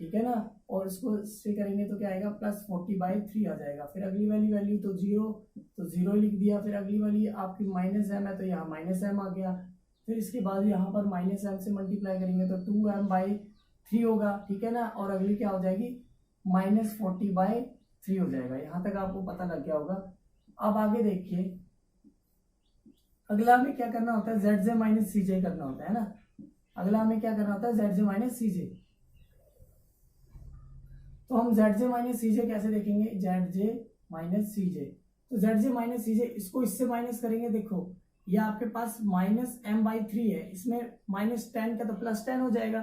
ठीक है ना, और इसको इससे करेंगे तो क्या आएगा +40/3 आ जाएगा। फिर अगली वाली वैल्यू तो 0, तो 0 लिख दिया। फिर अगली वाली आपकी -m है तो यहाँ -m आ गया। फिर इसके बाद यहाँ पर -m से मल्टीप्लाई करेंगे तो 2m/3 होगा, ठीक है ना, और अगली क्या हो जाएगी -40/3 हो जाएगा। यहाँ तक आपको पता लग गया होगा। अब आगे देखिए, अगला हमें क्या करना होता है, ZJ - CJ करना होता है ना। अगला हमें क्या करना होता है, ZJ - CJ। तो हम जेड जे माइनस सी जे कैसे देखेंगे, जेड जे माइनस सी जे, तो जेड जे माइनस सी जे इसको इससे माइनस करेंगे, देखो ये आपके पास माइनस एम बाई थ्री है, इसमें माइनस टेन का तो प्लस टेन हो जाएगा।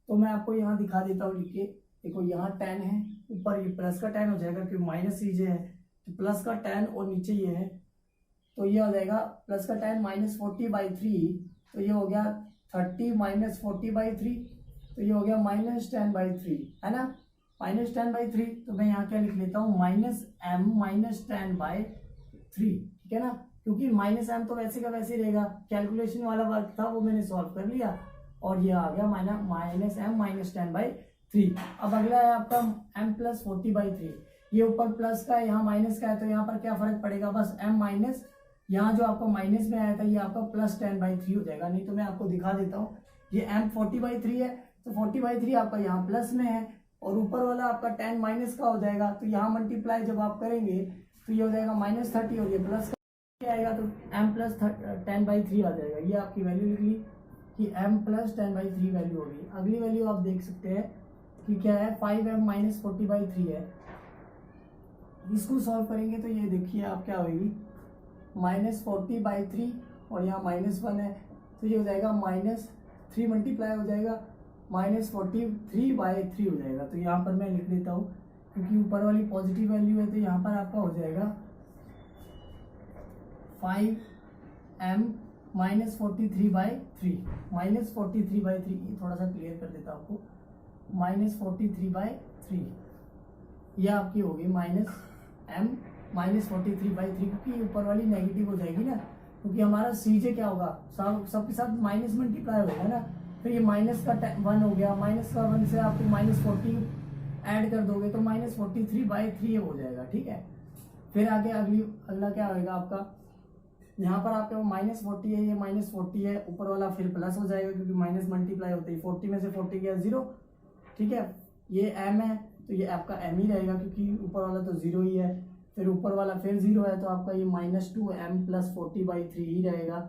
तो मैं आपको यहाँ दिखा देता हूँ लिख के, देखो यहाँ टेन है, ऊपर ये प्लस का टेन हो जाएगा क्योंकि माइनस सी जे है, तो प्लस का टेन और नीचे ये है, तो ये हो जाएगा प्लस का टेन माइनस 40/3, तो ये हो गया 30 माइनस 40/3, तो ये हो गया -10/3, है ना, -10/3। तो मैं यहाँ क्या लिख लेता हूँ, -m -10/3, ठीक है ना, क्योंकि -m तो वैसे का वैसे रहेगा, कैलकुलेशन वाला वर्क था वो मैंने सॉल्व कर लिया, और ये आ गया -m -10/3। अब अगला है आपका m + 40/3, ये ऊपर प्लस का है, यहाँ माइनस का है, तो यहाँ पर क्या फर्क पड़ेगा, बस m माइनस, यहाँ जो आपका माइनस में आया था ये आपका +10/3 हो जाएगा। नहीं तो मैं आपको दिखा देता हूँ, ये m 40/3 है, तो 40/3 आपका यहाँ प्लस में है, और ऊपर वाला आपका 10 माइनस का हो जाएगा, तो यहाँ मल्टीप्लाई जब आप करेंगे तो ये हो जाएगा -30, और ये प्लस का आएगा, तो m + 10/3 आ जाएगा। ये आपकी वैल्यू लिख ली कि m + 10/3 वैल्यू होगी। अगली वैल्यू आप देख सकते हैं कि क्या है, 5m - 40/3 है। इसको सॉल्व करेंगे तो ये देखिए आप क्या होगी, -40/3 और यहाँ -1 है, तो ये हो जाएगा -3 मल्टीप्लाई हो जाएगा, -43/3 हो जाएगा। तो यहाँ पर मैं लिख देता हूँ, क्योंकि ऊपर वाली पॉजिटिव वैल्यू है, तो यहाँ पर आपका हो जाएगा 5m - 43/3, -43/3, ये थोड़ा सा क्लियर कर देता हूँ आपको, -43/3, ये आपकी होगी -m - 43/3, क्योंकि ऊपर वाली नेगेटिव हो जाएगी ना, क्योंकि हमारा सी जे क्या होगा, सबके साथ माइनस मल्टीप्लाई होगा ना, तो ये माइनस का 1 हो गया, माइनस का 1 से आप -40 ऐड कर दोगे तो -43/3 हो जाएगा, ठीक है। फिर आगे अगला क्या होगा आपका, यहाँ पर आपके -40 है, ये -40 है, ऊपर वाला फिर प्लस हो जाएगा क्योंकि माइनस मल्टीप्लाई होते ही 40 में से 40 गया 0, ठीक है। ये m है तो ये आपका m ही रहेगा क्योंकि ऊपर वाला तो 0 ही है, फिर ऊपर वाला फिर 0 है तो आपका ये -2m + 40/3 ही रहेगा,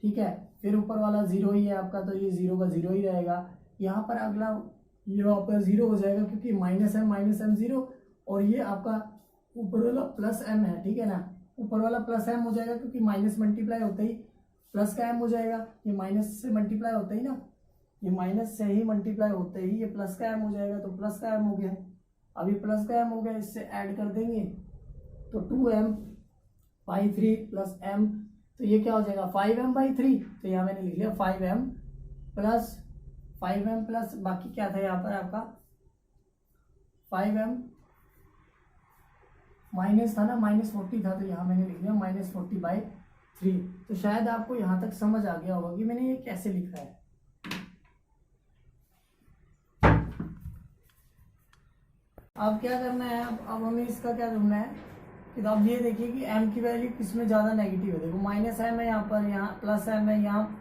ठीक है। फिर ऊपर वाला 0 ही है आपका, तो ये 0 का 0 ही रहेगा। यहाँ पर अगला ये आपका 0 हो जाएगा क्योंकि -m 0, और ये आपका ऊपर वाला +m है, ठीक है ना, ऊपर वाला +m हो जाएगा क्योंकि माइनस मल्टीप्लाई होता ही प्लस का m हो जाएगा, ये माइनस से मल्टीप्लाई होता ही ना, ये माइनस से ही मल्टीप्लाई होते ही ये प्लस का m हो जाएगा, तो प्लस का m हो गया। अब ये प्लस का m हो गया, इससे ऐड कर देंगे तो 2m/3 + m, तो ये क्या हो जाएगा 5m/3, तो यहाँ मैंने लिख लिया 5m प्लस बाकी क्या था यहाँ पर आपका 5m माइनस था ना, -40 था, तो यहाँ मैंने लिख लिया -40/3। तो शायद आपको यहाँ तक समझ आ गया होगा कि मैंने ये कैसे लिखा है। अब क्या करना है, अब हमें इसका क्या करना है कि तो अब ये देखिए कि m की वैल्यू किसमें ज़्यादा नेगेटिव है, देखो -m है यहाँ पर, यहाँ +m है, यहाँ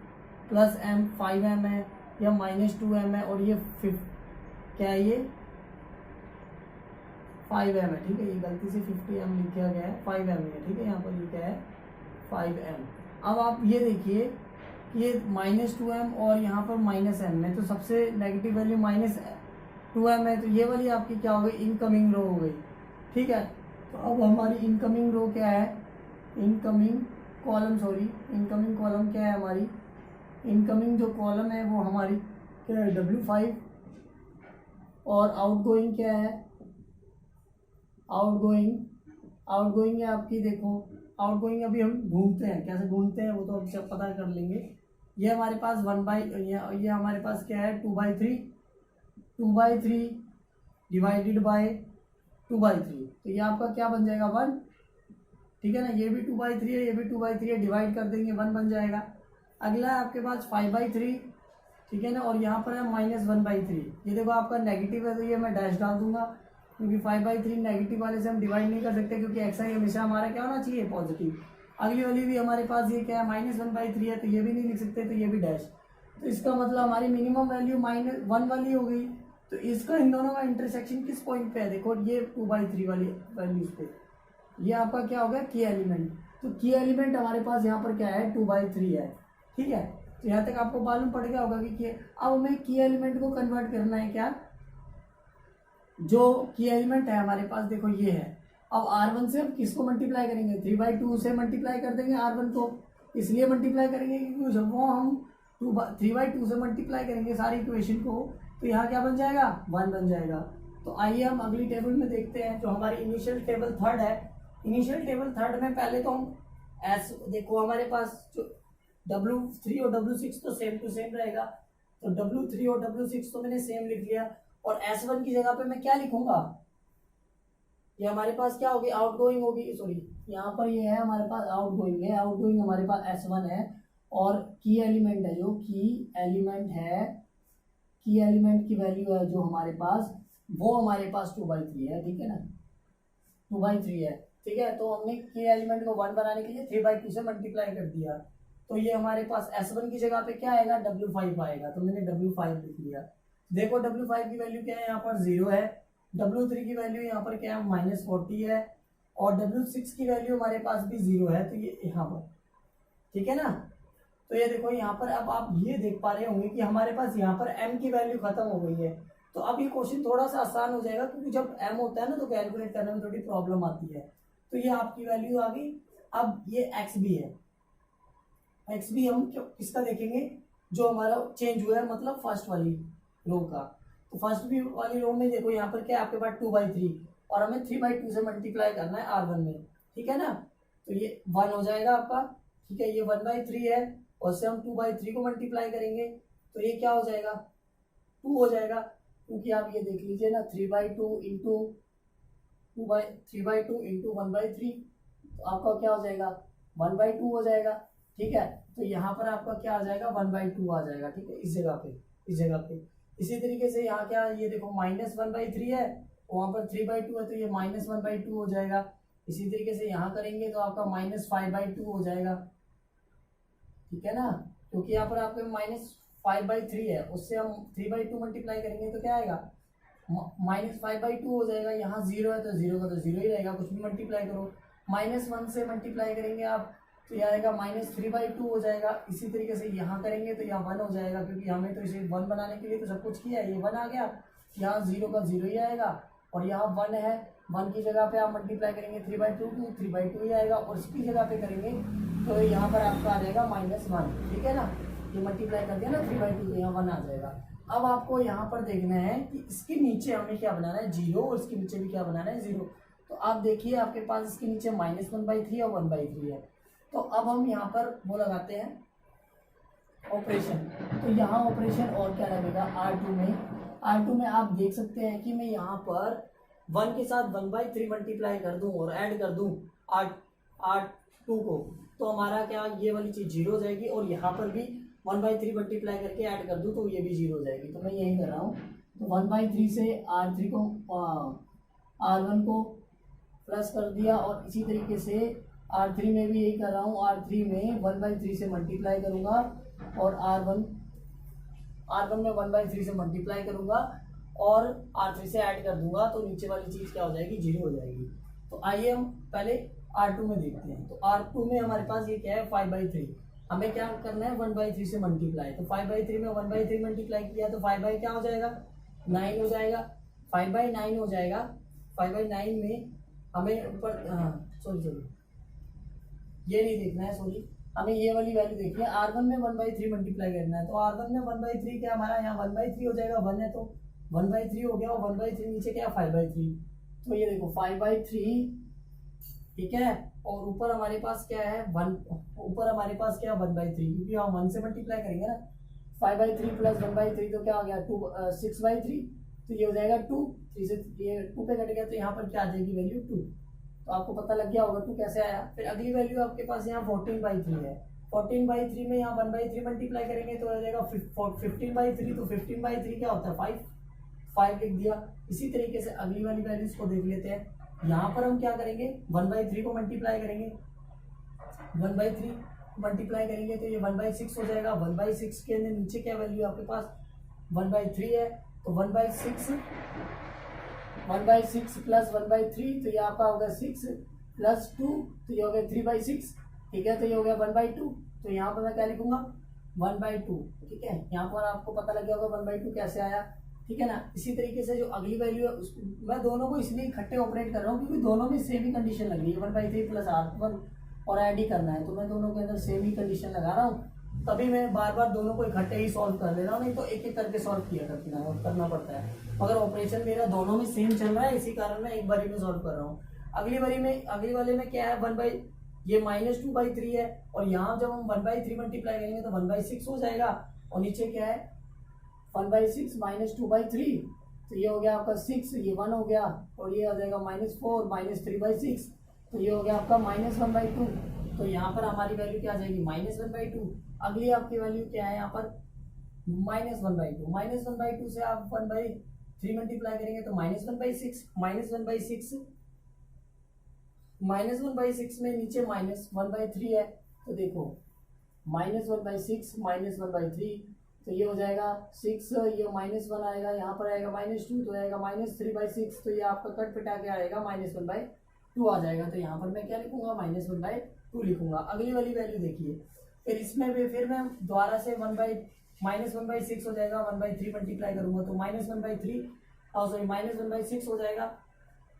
+m 5m है, या -2m है, और ये क्या है, ये 5m है, ठीक है, ये गलती से 50m लिखा गया है, 5m है, ठीक है, यहाँ पर ये क्या है 5m। अब आप ये देखिए ये -2m और यहाँ पर -m है, तो सबसे नेगेटिव वैल्यू -2m है, तो ये वाली आपकी क्या हो गई, इनकमिंग रो हो गई, ठीक है। तो अब हमारी इनकमिंग रो क्या है, इनकमिंग कॉलम क्या है हमारी, इनकमिंग जो कॉलम है वो हमारी क्या है W5, और आउटगोइंग क्या है, आउटगोइंग है आपकी, देखो आउटगोइंग अभी हम ढूंढते हैं, कैसे ढूंढते हैं वो तो अब पता कर लेंगे। ये हमारे पास ये हमारे पास क्या है 2/3 डिवाइडेड बाय 2/3, तो ये आपका क्या बन जाएगा 1, ठीक है ना, ये भी 2/3 है, ये भी 2/3 है, डिवाइड कर देंगे 1 बन जाएगा। अगला है आपके पास 5/3, ठीक है ना, और यहाँ पर है -1/3, ये देखो आपका नेगेटिव है तो ये मैं डैश डाल दूंगा क्योंकि 5/3 नेगेटिव वाले से हम डिवाइड नहीं कर सकते क्योंकि xi हमेशा हमारा क्या होना चाहिए पॉजिटिव। अगली वाली भी हमारे पास ये क्या है -1/3 है, तो ये भी नहीं लिख सकते, तो ये भी डैश, तो इसका मतलब हमारी मिनिमम वैल्यू -1 वाली हो गई। तो इसका इन दोनों का इंटरसेक्शन किस पॉइंट पे है, देखो ये 2/3 वाली वैल्यूज पे, ये आपका क्या हो गया की एलिमेंट, तो की एलिमेंट हमारे पास यहाँ पर क्या है 2/3 है, ठीक है। तो यहाँ तक आपको मालूम पड़ गया होगा कि अब हमें की एलिमेंट को कन्वर्ट करना है क्या जो की एलिमेंट है हमारे पास देखो ये है। अब R1 से हम किसको मल्टीप्लाई करेंगे, 3/2 से मल्टीप्लाई कर देंगे R1 को। इसलिए मल्टीप्लाई करेंगे क्योंकि जब वो हम 3/2 से मल्टीप्लाई करेंगे सारी इक्वेशन को, तो यहाँ क्या बन जाएगा, 1 बन जाएगा। तो आइए हम अगली टेबल में देखते हैं, जो हमारी इनिशियल टेबल थर्ड है। इनिशियल टेबल थर्ड में पहले तो हम एस, देखो हमारे पास जो W3 और W6 तो सेम टू सेम रहेगा, तो W3 और W6 तो मैंने सेम लिख लिया। और S1 की जगह पे मैं क्या लिखूंगा, ये हमारे पास क्या होगी, आउटगोइंग होगी। सॉरी, यहाँ पर ये है हमारे पास आउटगोइंग है, आउटगोइंग हमारे पास S1 है। और की एलिमेंट है, जो की एलिमेंट है, की एलिमेंट की वैल्यू है जो हमारे पास, वो हमारे पास 2/3 है, ठीक है ना, 2/3 है, ठीक है। तो हमने की एलिमेंट को 1 बनाने के लिए 3/2 से मल्टीप्लाई कर दिया। तो ये हमारे पास S1 की जगह पे क्या आएगा, W5 आएगा, तो मैंने W5 लिख लिया। देखो W5 की वैल्यू क्या है, यहाँ पर 0 है। W3 की वैल्यू यहाँ पर क्या है, -40 है। और W6 की वैल्यू हमारे पास भी 0 है, तो ये यहाँ पर, ठीक है ना। तो ये देखो यहाँ पर, अब आप ये देख पा रहे होंगे कि हमारे पास यहाँ पर m की वैल्यू खत्म हो गई है। तो अब ये क्वेश्चन थोड़ा सा आसान हो जाएगा, क्योंकि जब m होता है ना तो कैलकुलेट करने में थोड़ी प्रॉब्लम आती है। तो ये आपकी वैल्यू आ गई। अब ये x भी है, x भी हम किसका देखेंगे, जो हमारा चेंज हुआ है, मतलब फर्स्ट वाली रो का। तो फर्स्ट भी वाली रो में देखो यहाँ पर क्या है आपके पास 2/3, और हमें 3/2 से मल्टीप्लाई करना है R1 में, ठीक है ना। तो ये 1 हो जाएगा आपका, ठीक है, ये 1/3 है, और से हम 2/3 को मल्टीप्लाई करेंगे तो ये क्या हो जाएगा, 2 हो जाएगा। क्योंकि आप ये देख लीजिए ना, 3/2 इंटू 3/2 इंटू 1/3, तो आपका क्या हो जाएगा, 1/2 हो जाएगा, ठीक है। तो यहाँ पर आपका क्या आ जाएगा, 1/2 आ जाएगा, ठीक है, इस जगह पे, इस जगह पे। इसी तरीके से यहाँ क्या, ये देखो -1/3 है, वहाँ पर 3/2 है, तो ये -1/2 हो जाएगा। इसी तरीके से यहाँ करेंगे तो आपका -5/2 हो जाएगा, ठीक है ना। क्योंकि यहाँ पर आपके -5/3 है, उससे हम 3/2 मल्टीप्लाई करेंगे तो क्या आएगा, -5/2 हो जाएगा। यहाँ 0 है तो 0 का तो 0 ही रहेगा, कुछ भी मल्टीप्लाई करो। -1 से मल्टीप्लाई करेंगे आप तो यह आएगा -3/2 हो जाएगा। इसी तरीके से यहाँ करेंगे तो यहाँ 1 हो जाएगा, क्योंकि हमें तो इसे 1 बनाने के लिए तो सब कुछ किया है, ये 1 आ गया। यहाँ 0 का 0 ही आएगा, और यहाँ 1 है, 1 की जगह पे आप मल्टीप्लाई करेंगे 3/2 तो 3/2 ही आएगा, और इसकी जगह पे करेंगे तो यहाँ पर आपका आ जाएगा -1, ठीक है ना। ये मल्टीप्लाई कर दिया ना 3/2, तो यहाँ 1 आ जाएगा। अब आपको यहाँ पर देखना है कि इसके नीचे हमें क्या बनाना है, 0, और इसके नीचे भी क्या बनाना है, 0। तो आप देखिए आपके पास इसके नीचे -1/3 और 1/3 है। तो अब हम यहाँ पर वो लगाते हैं ऑपरेशन। तो यहाँ ऑपरेशन और क्या लगेगा, R2 में आप देख सकते हैं कि मैं यहाँ पर 1 के साथ 1/3 मल्टीप्लाई कर दूं और ऐड कर दूं R2 को, तो हमारा क्या, ये वाली चीज़ 0 हो जाएगी। और यहाँ पर भी 1/3 मल्टीप्लाई करके ऐड कर दूं तो ये भी 0 हो जाएगी। तो मैं यही कर रहा हूँ, तो 1/3 से R3 को R1 को प्लस कर दिया, और इसी तरीके से R3 में भी यही कर रहा हूँ। R3 में 1/3 से मल्टीप्लाई करूँगा, और R1 में 1/3 से मल्टीप्लाई करूँगा, और R3 से ऐड कर दूंगा, तो नीचे वाली चीज़ क्या हो जाएगी, 0 हो जाएगी। तो आइए हम पहले R2 में देखते हैं। तो R2 में हमारे पास ये क्या है, 5/3। हमें क्या करना है, 1/3 से मल्टीप्लाई। तो 5/3 में 1/3 मल्टीप्लाई किया तो 5 क्या हो जाएगा, 9 हो जाएगा, 5/9 हो जाएगा। 5/9 में हमें ऊपर, सॉरी ये नहीं देखना है, सॉरी, हमें ये वाली वैल्यू देखनी है। R1 में 1/3 मल्टीप्लाई करना है, तो R1 में 1/3 क्या हमारा यहाँ 1/3 हो जाएगा, 1 है तो 1/3 हो गया, और 1/3 नीचे क्या, 5/3। तो ये देखो 5/3, ठीक है, और ऊपर हमारे पास क्या है, 1, ऊपर हमारे पास क्या है 1/3, क्योंकि हम 1 से मल्टीप्लाई करेंगे ना। 5/3 प्लस 1/3 तो क्या हो गया, 6/3, तो ये हो जाएगा 2, 3 से ये 2 पे कट गया, तो यहाँ पर क्या आ जाएगी वैल्यू 2। तो आपको पता लग गया होगा 2 कैसे आया। फिर अगली वैल्यू आपके पास यहाँ 14/3 है। 14/3 में यहाँ 1/3 मल्टीप्लाई करेंगे तो आ जाएगा 15/3, तो 15/3 क्या होता है, 5 लिख दिया। इसी तरीके से अगली वाली वैल्यूज को देख लेते हैं। यहाँ पर हम क्या करेंगे, 1/3 को मल्टीप्लाई करेंगे, 1/3 मल्टीप्लाई करेंगे तो ये 1/6 हो जाएगा। 1/6 के अंदर नीचे क्या वैल्यू आपके पास, 1/3 है, तो 1/6 प्लस 1/3, तो ये आपका होगा 6 प्लस 2, तो ये हो गया 3/6, ठीक है। तो ये हो गया 1/2, तो यहाँ पर मैं क्या लिखूंगा, 1/2, ठीक है। यहाँ पर आपको पता लग गया होगा 1/2 कैसे आया, ठीक है ना। इसी तरीके से जो अगली वैल्यू है मैं दोनों को इसलिए इकट्ठे ऑपरेट कर रहा हूँ क्योंकि दोनों में सेम ही कंडीशन लग रही है, 1/3 प्लस R1 और ऐड ही करना है, तो मैं दोनों के अंदर सेम ही कंडीशन लगा रहा हूँ। तभी मैं बार बार दोनों को इकट्ठे ही सॉल्व कर ले रहा हूँ, नहीं तो एक एक करके सॉल्व किया करना पड़ता है। मगर ऑपरेशन मेरा दोनों में सेम चल रहा है, इसी कारण मैं एक बारी में सॉल्व कर रहा हूँ। अगली वाले में क्या है, ये -2/3 है, और यहाँ जब हम 1/3 मल्टीप्लाई करेंगे तो 1/6 हो जाएगा, और नीचे क्या है 1/6 -2/3, तो ये हो गया आपका 6, ये 1 हो गया, और ये आ जाएगा -4 -3/6, तो ये हो गया आपका -1/2। तो यहाँ पर हमारी वैल्यू क्या आ जाएगी -1/2। अगली आपकी वैल्यू क्या है यहाँ पर -1/2। -1/2 से आप 1/3 मल्टीप्लाई करेंगे तो -1/6, -1/6 में नीचे -1/3 है, तो देखो -1/6 -1/3, तो ये हो जाएगा 6, ये -1 आएगा, यहाँ पर आएगा -2, तो आएगा -3/6, तो ये आपका कट पिटा के आएगा -1/2 आ जाएगा। तो यहाँ पर मैं क्या लिखूंगा -1/2 लिखूंगा। अगली वाली वैल्यू देखिए, फिर इसमें भी फिर मैं दोबारा से -1/6 हो जाएगा, 1/3 मल्टीप्लाई करूंगा तो -1/6 हो जाएगा।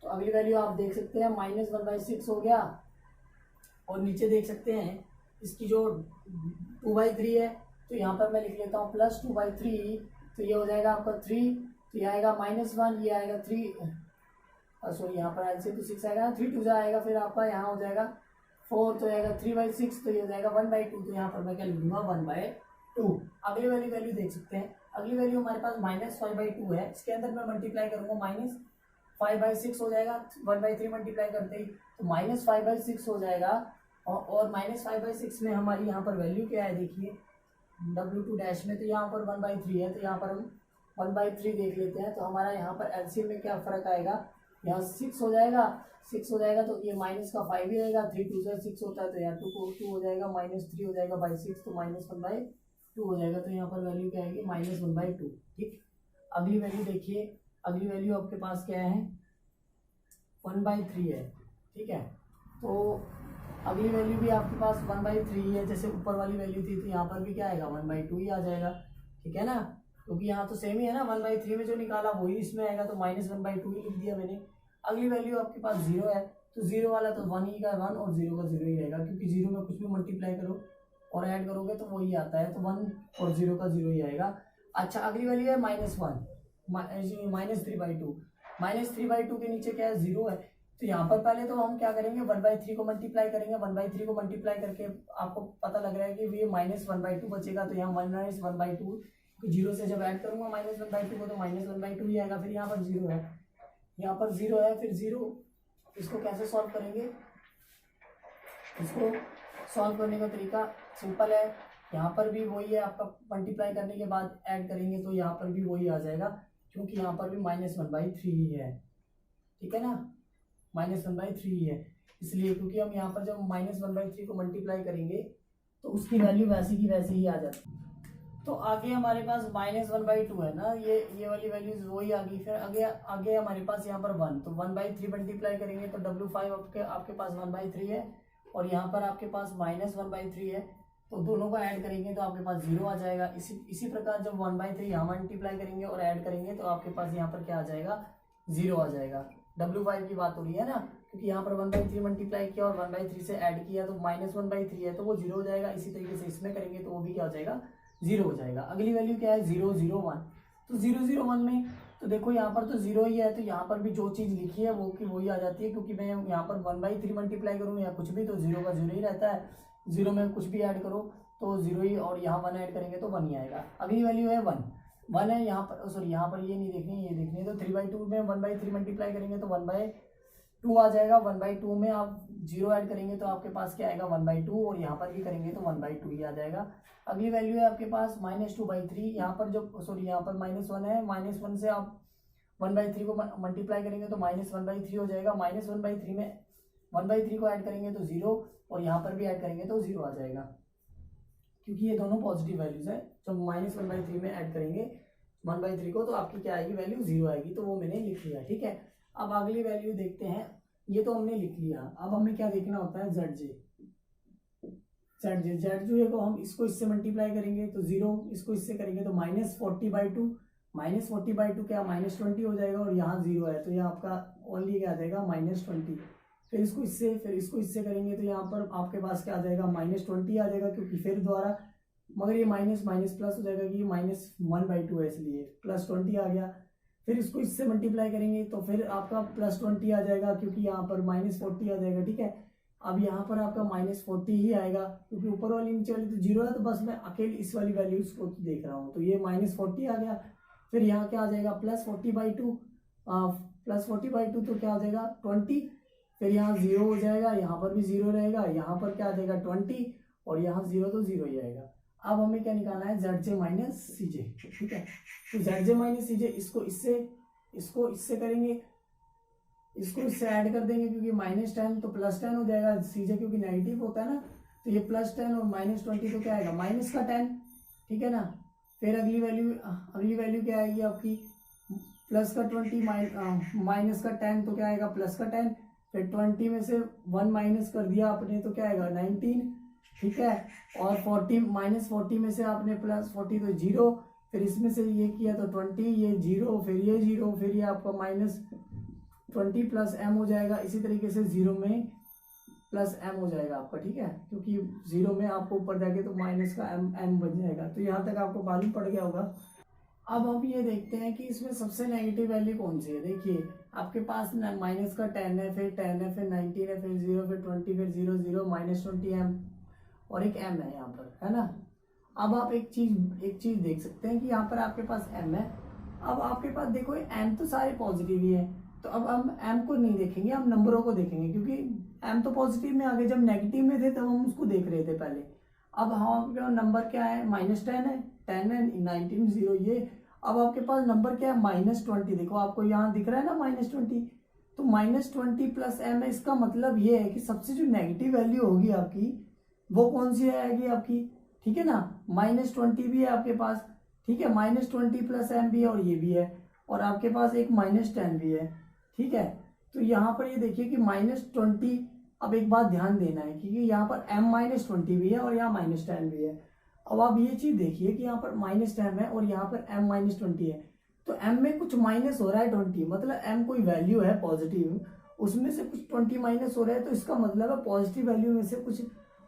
तो अगली वैल्यू आप देख सकते हैं -1/6 हो गया, और नीचे देख सकते हैं इसकी जो 2/3 है, तो यहाँ पर मैं लिख लेता हूँ +2/3, तो ये हो जाएगा आपका 3, तो ये आएगा -1, ये आएगा 3, सॉरी यहाँ पर LCM तो 6 आएगा, 3 2 आएगा, फिर आपका यहाँ हो जाएगा 4, तो आएगा 3/6, तो ये हो जाएगा 1/2, तो यहाँ पर मैं क्या लिख दूंगा 1/2। अगली वाली वैल्यू देख सकते हैं, अगली वैल्यू हमारे पास -5/2 है, इसके अंदर मैं मल्टीप्लाई करूंगा -5/6 हो जाएगा, 1/3 मल्टीप्लाई करते ही तो -5/6 हो जाएगा, और -5/6 में हमारी यहाँ पर वैल्यू क्या है देखिए W2 डैश में, तो यहाँ पर 1/3 है, तो यहाँ पर हम 1/3 देख लेते हैं, तो हमारा यहाँ पर LCM में क्या फर्क आएगा, यहाँ 6 हो जाएगा, 6 हो जाएगा, तो ये माइनस का 5 ही रहेगा, 3 2 से 6 होता है, तो यहाँ 2 हो जाएगा, -3 हो जाएगा बाई 6, तो -1/2 हो जाएगा, तो यहाँ पर वैल्यू क्या आएगी -1/2। ठीक, अगली वैल्यू देखिए, अगली वैल्यू आपके पास क्या है 1/3 है। ठीक है, तो अगली वैल्यू भी आपके पास 1/3 है, जैसे ऊपर वाली वैल्यू थी, तो यहाँ पर भी क्या आएगा 1/2 ही आ जाएगा। ठीक है ना, क्योंकि यहाँ तो सेम ही है ना, 1/3 में जो निकाला वही इसमें आएगा, तो -1/2 ही लिख दिया मैंने। अगली वैल्यू आपके पास 0 है, तो 0 वाला तो 1 ही का 1 और 0 का 0 ही रहेगा, क्योंकि 0 में कुछ भी मल्टीप्लाई करो और ऐड करोगे तो वही आता है, तो 1 और 0 का 0 ही आएगा। अच्छा, अगली वैल्यू है -1 -3/2। -3/2 के नीचे क्या है 0 है, तो यहाँ पर पहले तो हम क्या करेंगे 1/3 को मल्टीप्लाई करेंगे, 1/3 को मल्टीप्लाई करके आपको पता लग रहा है कि ये -1/2 बचेगा, तो यहाँ 1/2 0 से जब ऐड करूंगा -1/2 को तो -1/2 ही आएगा। फिर यहाँ पर 0 है, यहाँ पर 0 है, फिर 0, इसको कैसे सॉल्व करेंगे, इसको सॉल्व करने का तरीका सिंपल है, यहाँ पर भी वही है आपका, मल्टीप्लाई करने के बाद ऐड करेंगे तो यहाँ पर भी वही आ जाएगा, क्योंकि यहाँ पर भी -1/3 ही है। ठीक है ना, -1/3 ही है, इसलिए क्योंकि हम यहाँ पर जब -1/3 को मल्टीप्लाई करेंगे तो उसकी वैल्यू वैसी की वैसी ही आ जाती है। तो आगे हमारे पास -1/2 है ना, ये वाली वैल्यूज वही आ गई। फिर आगे हमारे पास यहाँ पर 1, तो 1/3 मल्टीप्लाई करेंगे तो W5 आपके पास 1/3 है, और यहाँ पर आपके पास -1/3 है, तो दोनों को ऐड करेंगे तो आपके पास 0 आ जाएगा। इसी प्रकार जब 1/3 यहाँ मल्टीप्लाई करेंगे और ऐड करेंगे तो आपके पास यहाँ पर क्या आ जाएगा 0 आ जाएगा। W5 की बात हो रही है ना, क्योंकि यहाँ पर 1/3 मल्टीप्लाई किया और 1/3 से ऐड किया तो -1/3 है, तो वो 0 हो जाएगा। इसी तरीके से इसमें करेंगे तो वो भी क्या हो जाएगा 0 हो जाएगा। अगली वैल्यू क्या है 0 0 1, तो 0 0 1 में तो देखो यहाँ पर तो 0 ही है, तो यहाँ पर भी जो चीज़ लिखी है वो की वही आ जाती है, क्योंकि मैं यहाँ पर 1/3 मल्टीप्लाई करूँ या कुछ भी तो 0 का 0 ही रहता है, 0 में कुछ भी ऐड करो तो 0 ही, और यहाँ 1 ऐड करेंगे तो 1 ही आएगा। अगली वैल्यू है 1 है, यहाँ पर सॉरी यहाँ पर ये नहीं देखनी, ये देखनी है, तो 3/2 में 1/3 मल्टीप्लाई करेंगे तो 1/2 आ जाएगा। 1/2 में आप 0 ऐड करेंगे तो आपके पास क्या आएगा 1/2, और यहाँ पर भी करेंगे तो 1/2 ही आ जाएगा। अगली वैल्यू है आपके पास -2/3, यहाँ पर जो सॉरी यहाँ पर -1 है, -1 से आप 1/3 को मल्टीप्लाई करेंगे तो -1/3 हो जाएगा। -1/3 में 1/3 को ऐड करेंगे तो 0, और यहाँ पर भी ऐड करेंगे तो 0 आ जाएगा, क्योंकि ये दोनों पॉजिटिव वैल्यूज है। जब -1/3 में ऐड करेंगे 1/3 को तो आपकी क्या आएगी वैल्यू 0 आएगी, तो वो मैंने लिख लिया। ठीक है, अब अगली वैल्यू देखते हैं, ये तो हमने लिख लिया। अब हमें क्या देखना होता है ZJ को हम इसको इससे मल्टीप्लाई करेंगे तो 0, इसको इससे करेंगे तो -40/2, -40/2 क्या -20 हो जाएगा, और यहाँ 0 है तो ये आपका ओनली क्या आ जाएगा -20। फिर इसको इससे करेंगे तो यहाँ पर आपके पास क्या आ जाएगा -20 आ जाएगा, क्योंकि फिर द्वारा, मगर ये माइनस माइनस प्लस हो जाएगा कि ये -1/2 है, इसलिए +20 आ गया। फिर इसको इससे मल्टीप्लाई करेंगे तो फिर आपका +20 आ जाएगा, क्योंकि यहाँ पर -40 आ जाएगा। ठीक है, अब यहाँ पर आपका -40 ही आएगा, क्योंकि ऊपर वाली नीचे वाली तो 0 है, तो बस मैं अकेले इस वाली वैल्यूज को देख रहा हूँ, तो ये -40 आ गया। फिर यहाँ क्या आ जाएगा +40/2, +40/2 तो क्या आ जाएगा 20। फिर यहाँ 0 हो जाएगा, यहाँ पर भी 0 रहेगा, यहाँ पर क्या आ जाएगा 20, और यहाँ 0 तो 0 ही आएगा। अब हमें क्या निकालना है, ZJ माइनस CJ। ठीक है, तो ZJ माइनस CJ इसको इससे करेंगे, इसको इससे ऐड कर देंगे, क्योंकि -10 तो +10 हो जाएगा, CJ क्योंकि नेगेटिव होता है ना, तो ये +10 और -20 तो क्या आएगा -10। ठीक है ना, फिर अगली वैल्यू क्या आएगी आपकी +20 -10, तो क्या आएगा +10। फिर 20 में से 1 माइनस कर दिया आपने तो क्या आएगा 19। ठीक है, और 40 में से आपने +40 तो 0, फिर इसमें से ये किया तो 20, ये 0, फिर ये 0, फिर ये आपका -20 + m हो जाएगा। इसी तरीके से 0 में +m हो जाएगा आपका। ठीक है, क्योंकि 0 में आपको ऊपर जाके तो माइनस का m बन जाएगा। तो यहाँ तक आपको मालूम पड़ गया होगा। अब हम ये देखते हैं कि इसमें सबसे नेगेटिव वैल्यू कौन सी है। देखिए आपके पास माइनस का 10 है, फिर 10 है, फिर 19 है, फिर 0, फिर 20, फिर 0, 0, -20m और एक m है यहाँ पर, है ना। अब आप एक चीज देख सकते हैं कि यहाँ पर आपके पास m है। अब आपके पास देखो m तो सारे पॉजिटिव ही है, तो अब हम m को नहीं देखेंगे, हम नंबरों को देखेंगे, क्योंकि m तो पॉजिटिव में आ गए, जब नेगेटिव में थे तब हम उसको देख रहे थे पहले। अब हमारे नंबर क्या है, -10 है, 10 है, 19, 0 ये। अब आपके पास नंबर क्या है -20। देखो आपको यहाँ दिख रहा है ना -20, तो -20 + m है। इसका मतलब ये है कि सबसे जो नेगेटिव वैल्यू होगी आपकी वो कौन सी आएगी आपकी। ठीक है ना, -20 भी है आपके पास। ठीक है, -20 + m भी है, और ये भी है, और आपके पास एक -10 भी है। ठीक है, तो यहाँ पर ये देखिए कि -20। अब एक बात ध्यान देना है कि यहाँ पर m-20 भी है और यहाँ -10 भी है। अब आप ये चीज देखिए कि यहाँ पर -10 है और यहाँ पर m-20 है, तो m में कुछ माइनस हो रहा है 20, मतलब m कोई वैल्यू है पॉजिटिव, उसमें से कुछ 20 माइनस हो रहा है, तो इसका मतलब है पॉजिटिव वैल्यू में से कुछ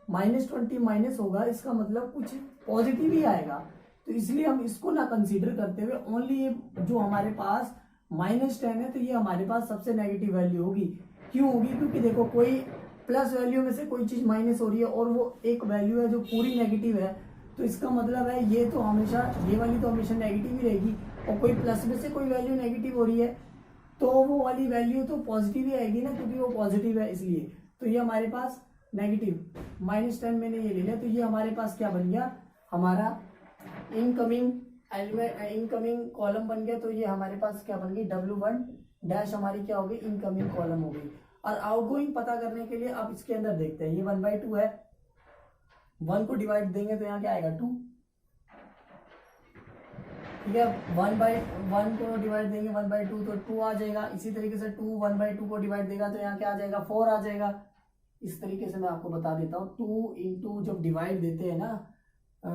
-20 माइनस होगा, इसका मतलब कुछ पॉजिटिव ही आएगा। तो इसलिए हम इसको ना कंसीडर करते हुए ओनली ये जो हमारे पास -10 है, तो ये हमारे पास सबसे नेगेटिव वैल्यू होगी। क्यों होगी, क्योंकि देखो कोई प्लस वैल्यू में से कोई चीज माइनस हो रही है और वो एक वैल्यू है जो पूरी नेगेटिव है, तो इसका मतलब है ये तो हमेशा, ये वाली तो हमेशा नेगेटिव ही रहेगी, और कोई प्लस में से कोई वैल्यू नेगेटिव हो रही है तो वो वाली वैल्यू तो पॉजिटिव ही आएगी ना, क्योंकि वो पॉजिटिव है इसलिए। तो ये हमारे पास नेगेटिव -10 मैंने ये ले लिया, तो ये हमारे पास क्या बन गया, हमारा इनकमिंग कॉलम बन गया। तो ये हमारे पास क्या बन गई, W1 हमारी क्या होगी, इनकमिंग कॉलम हो गई। और आउटगोइंग पता करने के लिए आप इसके अंदर देखते हैं, ये 1/2 है, 1 को डिवाइड देंगे तो यहाँ क्या आएगा 2। ठीक है, 1/1 को डिवाइड देंगे 1/2 तो 2 आ जाएगा। इसी तरीके से 2 1/2 को डिवाइड देगा तो यहाँ क्या आ जाएगा 4 आ जाएगा। इस तरीके से मैं आपको बता देता हूँ, 2 × जब डिवाइड देते हैं ना,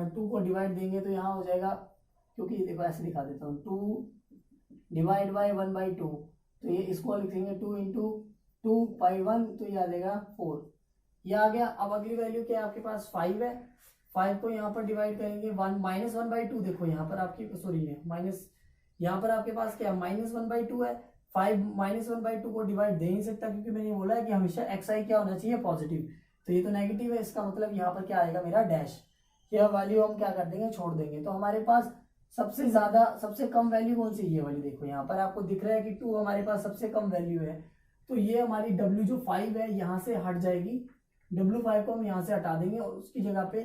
2 को डिवाइड देंगे तो यहाँ हो जाएगा, क्योंकि देखो ऐसे दिखा देता हूँ, 2 डिवाइड बाई 1/2, तो ये इसको लिखेंगे 2 × 2/1, तो ये आ जाएगा 4, ये आ गया। अब अगली वैल्यू क्या है आपके पास 5 है, 5 को यहाँ पर डिवाइड करेंगे 1/2। देखो यहाँ पर आपकी सॉरी है माइनस, यहाँ पर आपके पास क्या -1/2 है, 5 -1/2 को डिवाइड दे नहीं सकता, क्योंकि मैंने बोला है कि हमेशा xi क्या होना चाहिए पॉजिटिव, तो ये तो नेगेटिव है, इसका मतलब यहाँ पर क्या आएगा मेरा डैश, यह वैल्यू हम क्या कर देंगे छोड़ देंगे। तो हमारे पास सबसे कम वैल्यू कौन सी, ये वाली। देखो यहाँ पर आपको दिख रहा है कि 2 हमारे पास सबसे कम वैल्यू है, तो ये हमारी W जो 5 है यहाँ से हट जाएगी, W5 को हम यहाँ से हटा देंगे और उसकी जगह पे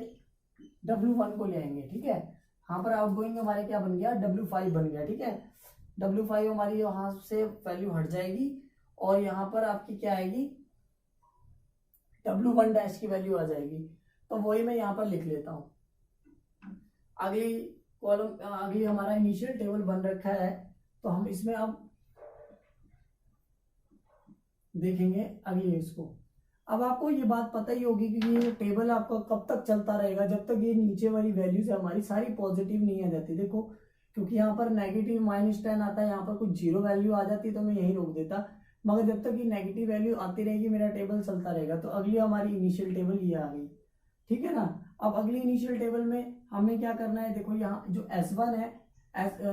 W1 को ले आएंगे। ठीक है, यहाँ पर आउटगोइंग हमारे क्या बन गया, W5 बन गया। ठीक है, W5 हमारी यहाँ से वैल्यू हट जाएगी और यहाँ पर आपकी क्या आएगी, W1 की वैल्यू आ जाएगी। तो वही मैं यहाँ पर लिख लेता हूँ। अगली हमारा इनिशियल टेबल बन रखा है, तो हम इसमें अब देखेंगे अगली इसको। अब आपको ये बात पता ही होगी कि ये टेबल आपका कब तक चलता रहेगा, जब तक ये नीचे वाली वैल्यूज हमारी सारी पॉजिटिव नहीं आ जाती। देखो क्योंकि यहाँ पर नेगेटिव -10 आता है, यहाँ पर कुछ जीरो वैल्यू आ जाती तो मैं यही रोक देता, मगर जब तक ये नेगेटिव वैल्यू आती रहेगी मेरा टेबल चलता रहेगा। तो अगली हमारी इनिशियल टेबल ये आ गई, ठीक है ना। अब अगली इनिशियल टेबल में हमें क्या करना है, देखो यहाँ जो S1 है,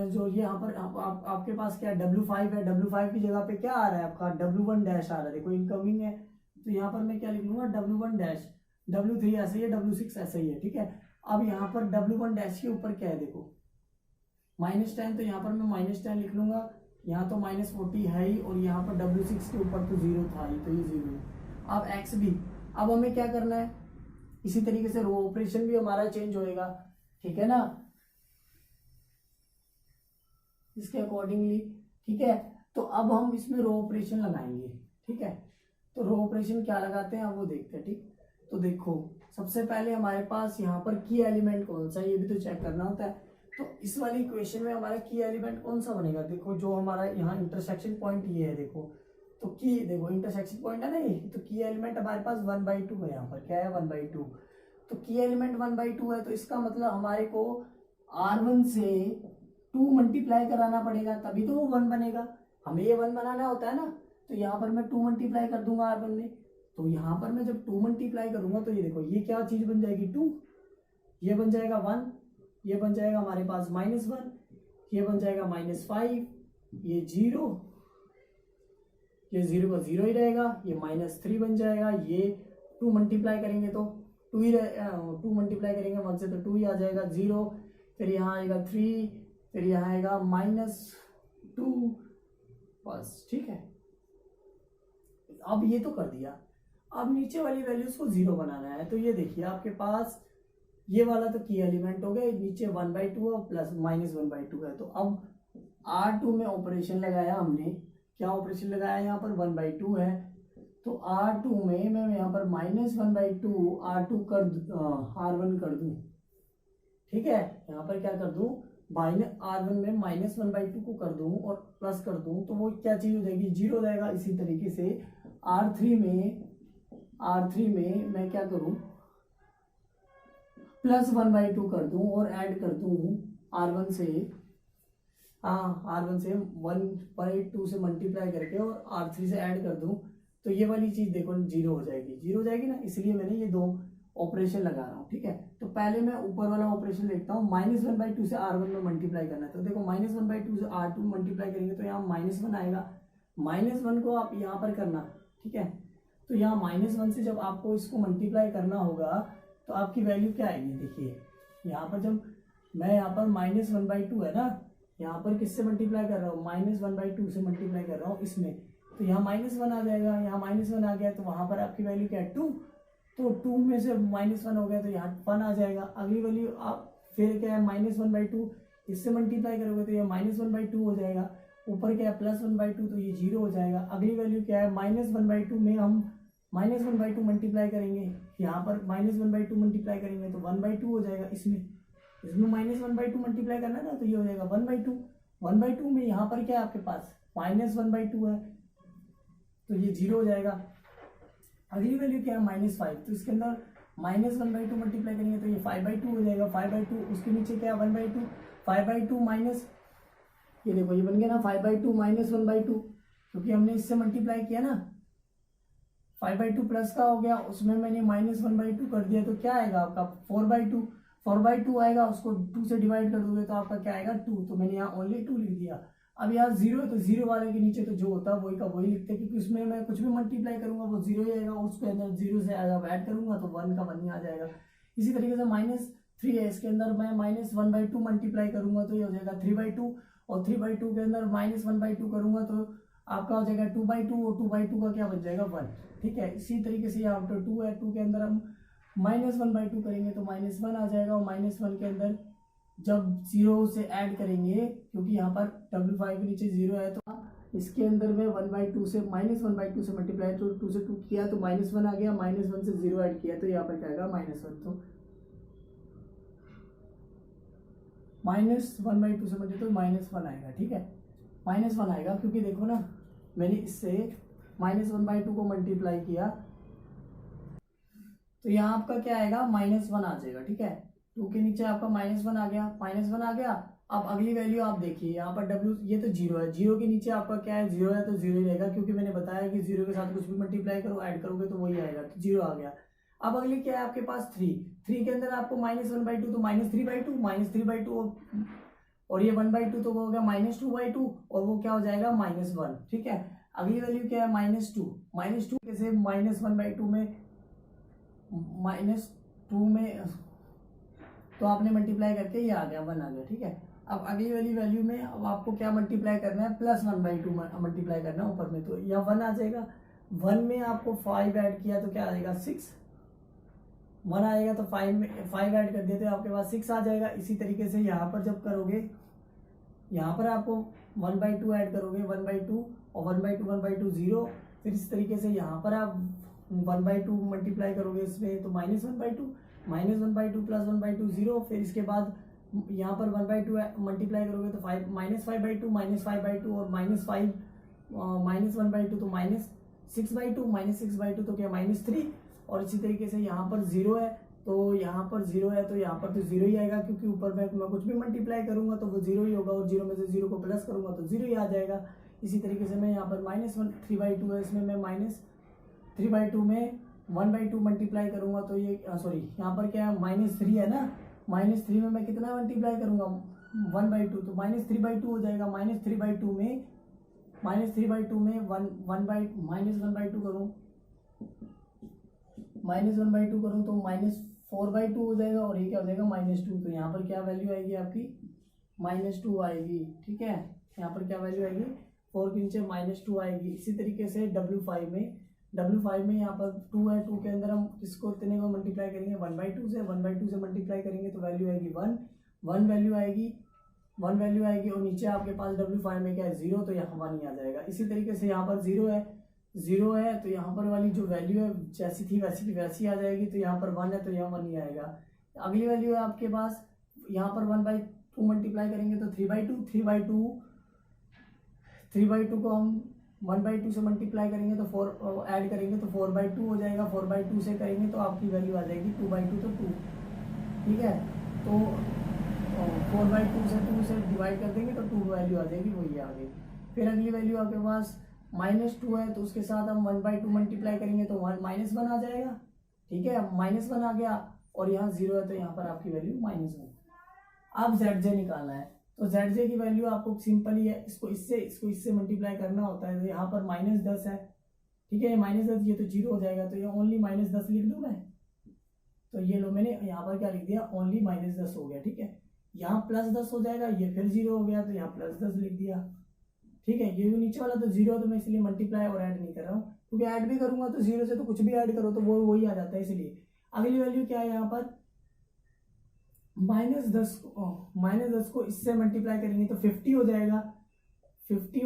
जो यहाँ पर आपके पास क्या है, W5 है, W5 की जगह पे क्या आ रहा है आपका W1 डैश आ रहा है, देखो इनकमिंग है, तो यहाँ पर मैं क्या लिख लूंगा W1 डैश, W3 ऐसे ही है, W6 ऐसे ही है, ठीक है। अब यहाँ पर W1 डैश के ऊपर क्या है, देखो -10, तो यहाँ पर मैं -10 लिख लूंगा, यहाँ तो -40 है ही, और यहाँ पर W6 के ऊपर तो 0 था ही, तो ये 0 है। अब एक्स भी, अब हमें क्या करना है, इसी तरीके से रो ऑपरेशन भी हमारा चेंज होएगा, ठीक है ना, इसके अकॉर्डिंगली, ठीक है। तो अब हम इसमें रो ऑपरेशन लगाएंगे, ठीक है। तो रो ऑपरेशन क्या लगाते हैं अब वो देखते हैं, ठीक। तो देखो सबसे पहले हमारे पास यहाँ पर की एलिमेंट कौन सा है ये भी तो चेक करना होता है। तो इस वाली इक्वेशन में हमारा की एलिमेंट कौन सा बनेगा, देखो जो हमारा यहाँ इंटरसेक्शन पॉइंट ये है, देखो तो की, देखो इंटरसेक्शन पॉइंट है ना ये, तो की एलिमेंट हमारे पास 1/2 है, यहाँ पर क्या है 1/2। तो की एलिमेंट 1/2 है, तो इसका मतलब हमारे को R1 से 2 मल्टीप्लाई कराना पड़ेगा, तभी तो वो 1 बनेगा। हमें ये 1 बनाना होता है ना, तो यहाँ पर मैं 2 मल्टीप्लाई कर दूंगा R1 में, तो यहाँ पर मैं जब 2 मल्टीप्लाई करूंगा तो ये देखो ये क्या चीज बन जाएगी 2, ये बन जाएगा 1, ये बन जाएगा हमारे पास -1, ये बन जाएगा -5, ये 0, ये 0 का 0 ही रहेगा, ये -3 बन जाएगा, ये 2 मल्टीप्लाई करेंगे तो 2 ही 2 मल्टीप्लाई करेंगे 1 से तो 2 ही आ जाएगा, 0, फिर यहाँ आएगा 3, फिर यहाँ आएगा -2, बस ठीक है। अब ये तो कर दिया, अब नीचे वाली वैल्यूज को 0 बनाना है। तो ये देखिए आपके पास ये वाला तो की एलिमेंट हो गया, नीचे 1/2 है प्लस -1/2 है। तो अब R2 में ऑपरेशन लगाया हमने, क्या ऑपरेशन लगाया, यहाँ पर 1/2 है, तो R2 में मैं यहाँ पर -1/2 R2 कर R1 कर दूं, ठीक है। यहाँ पर क्या कर दूं, R1 में -1/2 को कर दूं और प्लस कर दूं, तो वो क्या चीज हो जाएगी 0 हो जाएगा। इसी तरीके से R3 में मैं क्या करूं, +1/2 कर दूं और ऐड कर दूं R1 से, R1 से 1/2 से मल्टीप्लाई करके और R3 से ऐड कर दूं, तो ये वाली चीज देखो 0 हो जाएगी, 0 हो जाएगी ना, इसलिए मैंने ये 2 ऑपरेशन लगा रहा हूँ, ठीक है। तो पहले मैं ऊपर वाला ऑपरेशन लिखता हूँ, -1/2 से R1 में मल्टीप्लाई करना है, तो देखो -1/2 से R2 मल्टीप्लाई करेंगे तो यहाँ -1 आएगा, -1 को आप यहाँ पर करना, ठीक है। तो यहाँ -1 से जब आपको इसको मल्टीप्लाई करना होगा तो आपकी वैल्यू क्या आएगी, देखिए यहाँ पर जब मैं यहाँ पर -1/2 है ना, यहाँ पर किससे मल्टीप्लाई कर रहा हूँ, -1/2 से मल्टीप्लाई कर रहा हूँ इसमें, तो यहाँ -1 आ जाएगा, यहाँ -1 आ गया, तो वहां पर आपकी वैल्यू क्या है 2, तो 2 में से -1 हो गया तो यहाँ 1 आ जाएगा। अगली वैल्यू आप फिर क्या है -1/2 इससे मल्टीप्लाई करोगे तो ये -1/2 हो जाएगा, ऊपर क्या है +1/2 तो ये 0 हो जाएगा। अगली वैल्यू क्या है -1/2 में हम -1/2 मल्टीप्लाई करेंगे, यहाँ पर -1/2 मल्टीप्लाई करेंगे तो 1/2 हो जाएगा, इसमें -1/2 मल्टीप्लाई करना है ना, तो ये हो जाएगा 1/2, 1/2 में यहाँ पर क्या है आपके पास -1/2 है, तो ये 0 हो जाएगा। अगली वैल्यू क्या है -5, तो इसके अंदर -1/2 मल्टीप्लाई करेंगे तो ये 5/2 हो जाएगा, 5/2, उसके नीचे क्या है 1/2, 5/2 माइनस, ये देखो ये बन गया ना 5/2 -1/2, क्योंकि हमने इससे मल्टीप्लाई किया ना, 5/2 प्लस का हो गया, उसमें मैंने -1/2 कर दिया, तो क्या आएगा आपका 4/2 आएगा, उसको 2 से डिवाइड कर दोगे तो आपका क्या आएगा 2, तो मैंने यहाँ ओनली 2 लिख दिया। अब यहाँ 0 है तो 0 वाले के नीचे तो जो होता है वही का वही लिखते हैं, क्योंकि उसमें मैं कुछ भी मल्टीप्लाई करूंगा वो 0 ही आएगा, उसके अंदर 0 से जब ऐड करूंगा तो 1 का 1 ही आ जाएगा। इसी तरीके से -3 है, इसके अंदर मैं -1/2 मल्टीप्लाई करूंगा तो ये हो जाएगा 3/2, और 3/2 के अंदर -1/2 करूंगा तो आपका हो जाएगा 2/2, और 2/2 का क्या बच जाएगा 1, ठीक है। इसी तरीके से यहाँ पर 2 है, 2 के अंदर हम -1/2 करेंगे तो -1 आ जाएगा, और -1 के अंदर जब 0 से ऐड करेंगे, क्योंकि यहाँ पर W5 के नीचे 0 है, तो इसके अंदर में 1/2 से -1/2 से मल्टीप्लाई, तो 2 से 2 किया तो -1 आ गया, -1 से 0 ऐड किया तो यहाँ पर क्या आएगा -1, तो -1/2 से मल्टीप्लाई तो -1 आएगा, ठीक है, -1 आएगा, क्योंकि देखो ना मैंने इससे -1/2 को मल्टीप्लाई किया, तो यहाँ आपका क्या आएगा -1 आ जाएगा, ठीक है। 2 के नीचे आपका -1 आ गया, -1 आ गया, अब अगली वैल्यू आप देखिए यहाँ पर W, ये तो जीरो है, जीरो के नीचे आपका क्या है, जीरो है तो जीरो ही रहेगा, क्योंकि मैंने बताया कि जीरो के साथ कुछ भी मल्टीप्लाई करो ऐड करोगे तो वही आएगा, तो जीरो आ गया। अब अगली क्या है आपके पास, थ्री, थ्री के अंदर आपको -1/2, तो -3/2, -3/2, और ये 1/2 तो वो हो गया -2/2, और वो क्या हो जाएगा -1, ठीक है। अगली वैल्यू क्या है, -2, -2 कैसे, -1/2 में, -2 में तो आपने मल्टीप्लाई करके ये आ गया 1 आ गया, ठीक है। अब अगली वाली वैल्यू में अब आपको क्या मल्टीप्लाई करना है, +1/2 मल्टीप्लाई करना है ऊपर में, तो यह 1 आ जाएगा। 1 में आपको 5 ऐड किया तो क्या आ जाएगा 6, 1 आएगा तो 5 ऐड कर दिए तो आपके पास 6 आ जाएगा। इसी तरीके से यहाँ पर जब करोगे, यहाँ पर आपको 1/2 ऐड करोगे, 1/2 और 1/2 0, फिर इस तरीके से यहाँ पर आप 1/2 मल्टीप्लाई करोगे इसमें तो -1/2, -1/2 + 1/2 0, फिर इसके बाद यहाँ पर 1/2 मल्टीप्लाई करोगे तो 5 -5/2 -5/2 और -5 -1/2 तो -6/2 -6/2 तो क्या -3, और इसी तरीके से यहाँ पर 0 है तो यहाँ पर 0 है तो यहाँ पर तो 0 ही आएगा, क्योंकि ऊपर में मैं कुछ भी मल्टीप्लाई करूंगा तो वो 0 ही होगा, और 0 में से 0 को प्लस करूंगा तो 0 ही आ जाएगा। इसी तरीके से मैं यहाँ पर -3/2 है, इसमें मैं -3/2 में 1/2 मल्टीप्लाई करूंगा तो ये सॉरी यहाँ पर क्या है -3 है ना, -3 में मैं कितना मल्टीप्लाई करूंगा 1/2, तो -3/2 हो जाएगा। -3/2 में 1/2 करूँ, -1/2 करूँ तो -4/2 हो जाएगा, और ये क्या हो जाएगा -2, तो यहाँ पर क्या वैल्यू आएगी आपकी -2 आएगी, ठीक है। यहाँ पर क्या वैल्यू आएगी, 4 के नीचे -2 आएगी। इसी तरीके से W5 में यहाँ पर 2 है, 2 के अंदर हम इसको इतने को मल्टीप्लाई करेंगे 1/2 से, 1/2 से मल्टीप्लाई करेंगे तो वैल्यू आएगी 1 वैल्यू आएगी, और नीचे आपके पास W5 में क्या है 0, तो यहाँ 1 ही आ जाएगा। इसी तरीके से यहाँ पर 0 है तो यहाँ पर वाली जो वैल्यू है जैसी थी वैसी की वैसी आ जाएगी, तो यहाँ पर 1 है तो यहाँ 1 ही आएगा। अगली वैल्यू है आपके पास, यहाँ पर 1/2 मल्टीप्लाई करेंगे तो 3/2 को हम 1/2 से मल्टीप्लाई करेंगे तो 4 ऐड करेंगे तो 4/2 हो जाएगा, 4/2 से करेंगे तो आपकी वैल्यू आ जाएगी 2/2, तो 2, ठीक है। तो 4/2 से 2 से डिवाइड कर देंगे तो 2 वैल्यू आ जाएगी, वही आ गई। फिर अगली वैल्यू आपके पास -2 है तो उसके साथ हम 1/2 मल्टीप्लाई करेंगे तो -1 आ जाएगा, ठीक है। -1 आ गया, और यहाँ 0 है तो यहाँ पर आपकी वैल्यू -1। अब ZJ निकालना है, तो ZJ की वैल्यू आपको सिंपल ही है, इसको इससे मल्टीप्लाई करना होता है। तो यहाँ पर -10 है, ठीक है, -10 ये तो 0 हो जाएगा, तो ये ओनली -10 लिख दूँ मैं, तो ये लो मैंने यहाँ पर क्या लिख दिया, ओनली -10 हो गया, ठीक है। यहाँ +10 हो जाएगा, ये फिर 0 हो गया तो यहाँ +10 लिख दिया, ठीक है। ये नीचे वाला तो 0 तो मैं इसलिए मल्टीप्लाई और ऐड नहीं कर रहा हूँ, क्योंकि ऐड भी करूंगा तो 0 से तो कुछ भी ऐड करो तो वो वही आ जाता है, इसलिए। अगली वैल्यू क्या है यहाँ पर, -10 को इससे मल्टीप्लाई करेंगे तो 50 हो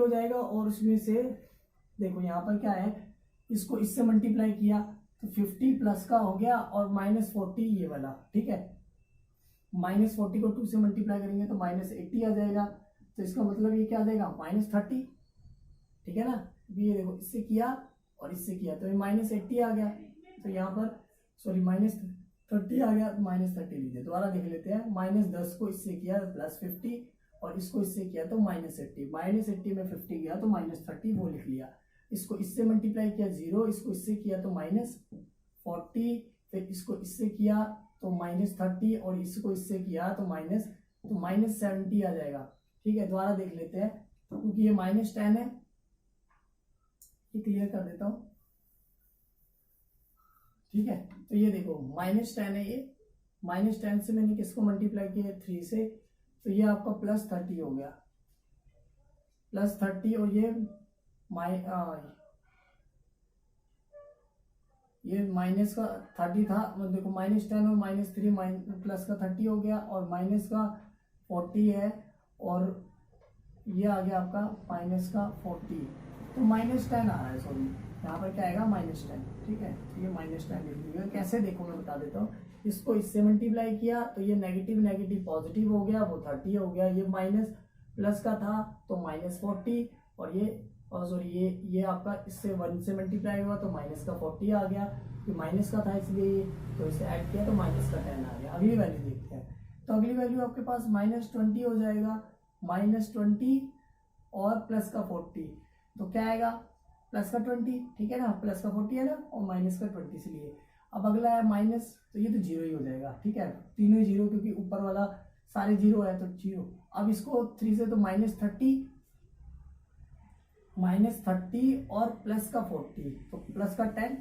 जाएगा, और उसमें से देखो यहाँ पर क्या है, इसको इससे मल्टीप्लाई किया तो 50 प्लस का हो गया, और -40 ये वाला, ठीक है। -40 को 2 से मल्टीप्लाई करेंगे तो -80 आ जाएगा, तो इसका मतलब ये क्या आ जाएगा -30, ठीक है ना। ये देखो इससे किया और इससे किया तो ये -80 आ गया, तो यहाँ पर सॉरी -30 आ गया, तो -30 लीजिए, दोबारा देख लेते हैं। -10 को इससे किया +50, और इसको इससे किया तो -80 में 50 गया तो -30 वो लिख लिया। इसको इससे मल्टीप्लाई किया 0, इसको इससे किया तो -40, फिर इसको इससे किया तो -30, और इसको इससे किया तो -70 आ जाएगा, ठीक है। दोबारा देख लेते हैं, क्योंकि ये -10 है, ये क्लियर कर देता हूँ, ठीक है। तो ये देखो -10 है, ये -10 से मैंने किसको मल्टीप्लाई किया 3 से, तो ये आपका +30 हो गया, +30, और ये माइनस का 30 था, देखो -10 और -3 प्लस का 30 हो गया, और माइनस का 40 है, और ये आ गया आपका -40, तो -10 आ रहा है, सॉरी यहाँ पर क्या आएगा -10, ठीक है। तो ये -10 लिख लीजिएगा। कैसे देखो मैं बता देता हूँ, इसको इससे मल्टीप्लाई किया तो ये नेगेटिव पॉजिटिव हो गया, वो 30 हो गया, ये माइनस प्लस का था तो -40, और ये सॉरी ये आपका इससे 1 से मल्टीप्लाई हुआ तो माइनस का 40 आ गया, कि माइनस का था इसलिए, तो इसे ऐड किया तो -10 आ गया। अगली वैल्यू देखते हैं, तो अगली वैल्यू आपके पास -20 हो जाएगा, -20 और प्लस का 40, तो क्या आएगा प्लस का 20, ठीक है ना, प्लस का 40 है ना और माइनस का 20 इसलिए। अब अगला है माइनस, तो ये तो जीरो ही हो जाएगा, ठीक है, तीनों ही जीरो क्योंकि ऊपर वाला सारे जीरो है तो जीरो। अब इसको 3 से तो -30 और प्लस का 40, तो प्लस का 10,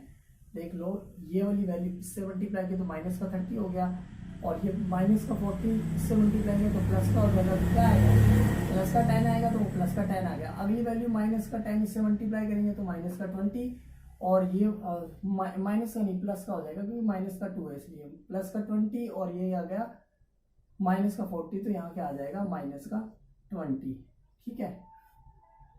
देख लो ये वाली वैल्यू इससे मल्टीप्लाई की तो माइनस का 30 हो गया, और ये माइनस का 40 इससे मल्टीप्लाई किया तो प्लस का हो जाएगा, तो क्या आएगा प्लस का 10 आएगा, तो प्लस का 10 आ गया। अगली वैल्यू माइनस का 10 इससे मल्टीप्लाई करेंगे तो माइनस का 20, और ये माइनस का नहीं प्लस का हो जाएगा क्योंकि माइनस का 2 है इसलिए, प्लस का 20 और ये आ गया माइनस का 40, तो यहाँ क्या आ जाएगा माइनस का 20, ठीक है,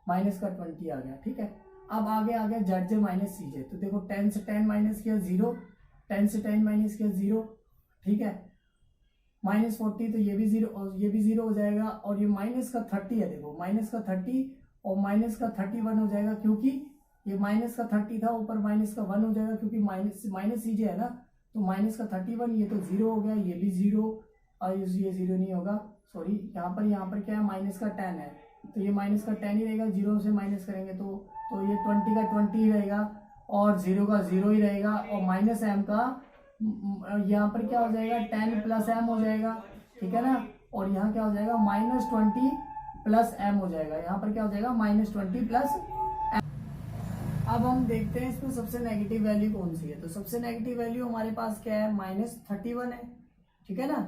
माइनस का 20 आ गया, ठीक है। अब आगे आ गया जेड जे माइनस सी जे, तो देखो 10 से 10 माइनस किया 0, 10 से 10 माइनस किया 0, ठीक है, -40 तो ये भी 0 और ये भी 0 हो जाएगा, और ये माइनस का 30 है, देखो माइनस का 30 और माइनस का 31 हो जाएगा, क्योंकि ये माइनस का 30 था, ऊपर माइनस का 1 हो जाएगा क्योंकि माइनस सी जे है ना, तो माइनस का 31, ये तो 0 हो गया, ये भी 0 और ये 0 नहीं होगा, सॉरी, यहाँ पर क्या है माइनस का 10 है, तो ये माइनस का 10 ही रहेगा, 0 से माइनस करेंगे तो ये 20 का 20 ही रहेगा और 0 का 0 ही रहेगा, और माइनस एम का यहाँ पर क्या हो जाएगा 10 प्लस एम हो जाएगा, ठीक है ना, और यहाँ क्या हो जाएगा -20 प्लस एम हो जाएगा, यहाँ पर क्या हो जाएगा -20 प्लस एम। अब हम देखते हैं इसमें सबसे नेगेटिव वैल्यू कौन सी है, तो सबसे नेगेटिव वैल्यू हमारे पास क्या है -31 है, ठीक है ना,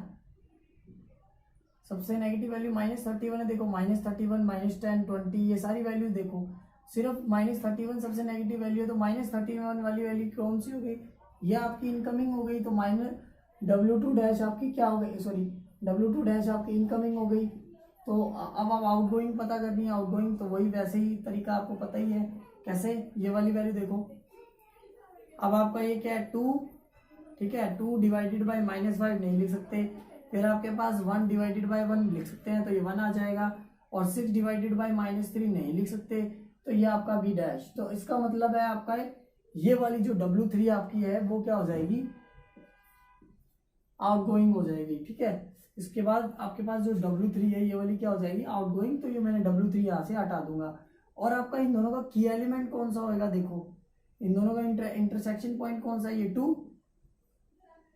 सबसे नेगेटिव वैल्यू -31 है, देखो -31 -10 20 ये सारी वैल्यू देखो, सिर्फ -31 सबसे नेगेटिव वैल्यू है, तो -31 वाली वैल्यू कौन सी हो गई, ये आपकी इनकमिंग हो गई, तो W2 डैश आपकी क्या हो गई, सॉरी W2 डैश आपकी इनकमिंग हो गई। तो अब आप आउटगोइंग पता करनी है, आउटगोइंग तो वही वैसे ही तरीका आपको पता ही है कैसे, ये वाली वैल्यू देखो, अब आपका ये क्या है 2, ठीक है, 2 डिवाइडेड बाई -5 नहीं लिख सकते, फिर आपके पास 1 डिवाइडेड बाई 1 लिख सकते हैं तो ये 1 आ जाएगा, और 6 डिवाइडेड बाई -3 नहीं लिख सकते तो ये आपका B डैश, तो इसका मतलब है आपका ये वाली जो W3 आपकी है वो क्या हो जाएगी आउटगोइंग हो जाएगी, ठीक है। इसके बाद आपके पास जो W3 है ये वाली क्या हो जाएगी आउटगोइंग, तो ये मैंने W3 यहाँ से हटा दूंगा, और आपका इन दोनों का की एलिमेंट कौन सा होगा, देखो इन दोनों का इंटरसेक्शन पॉइंट कौन सा है, ये 2,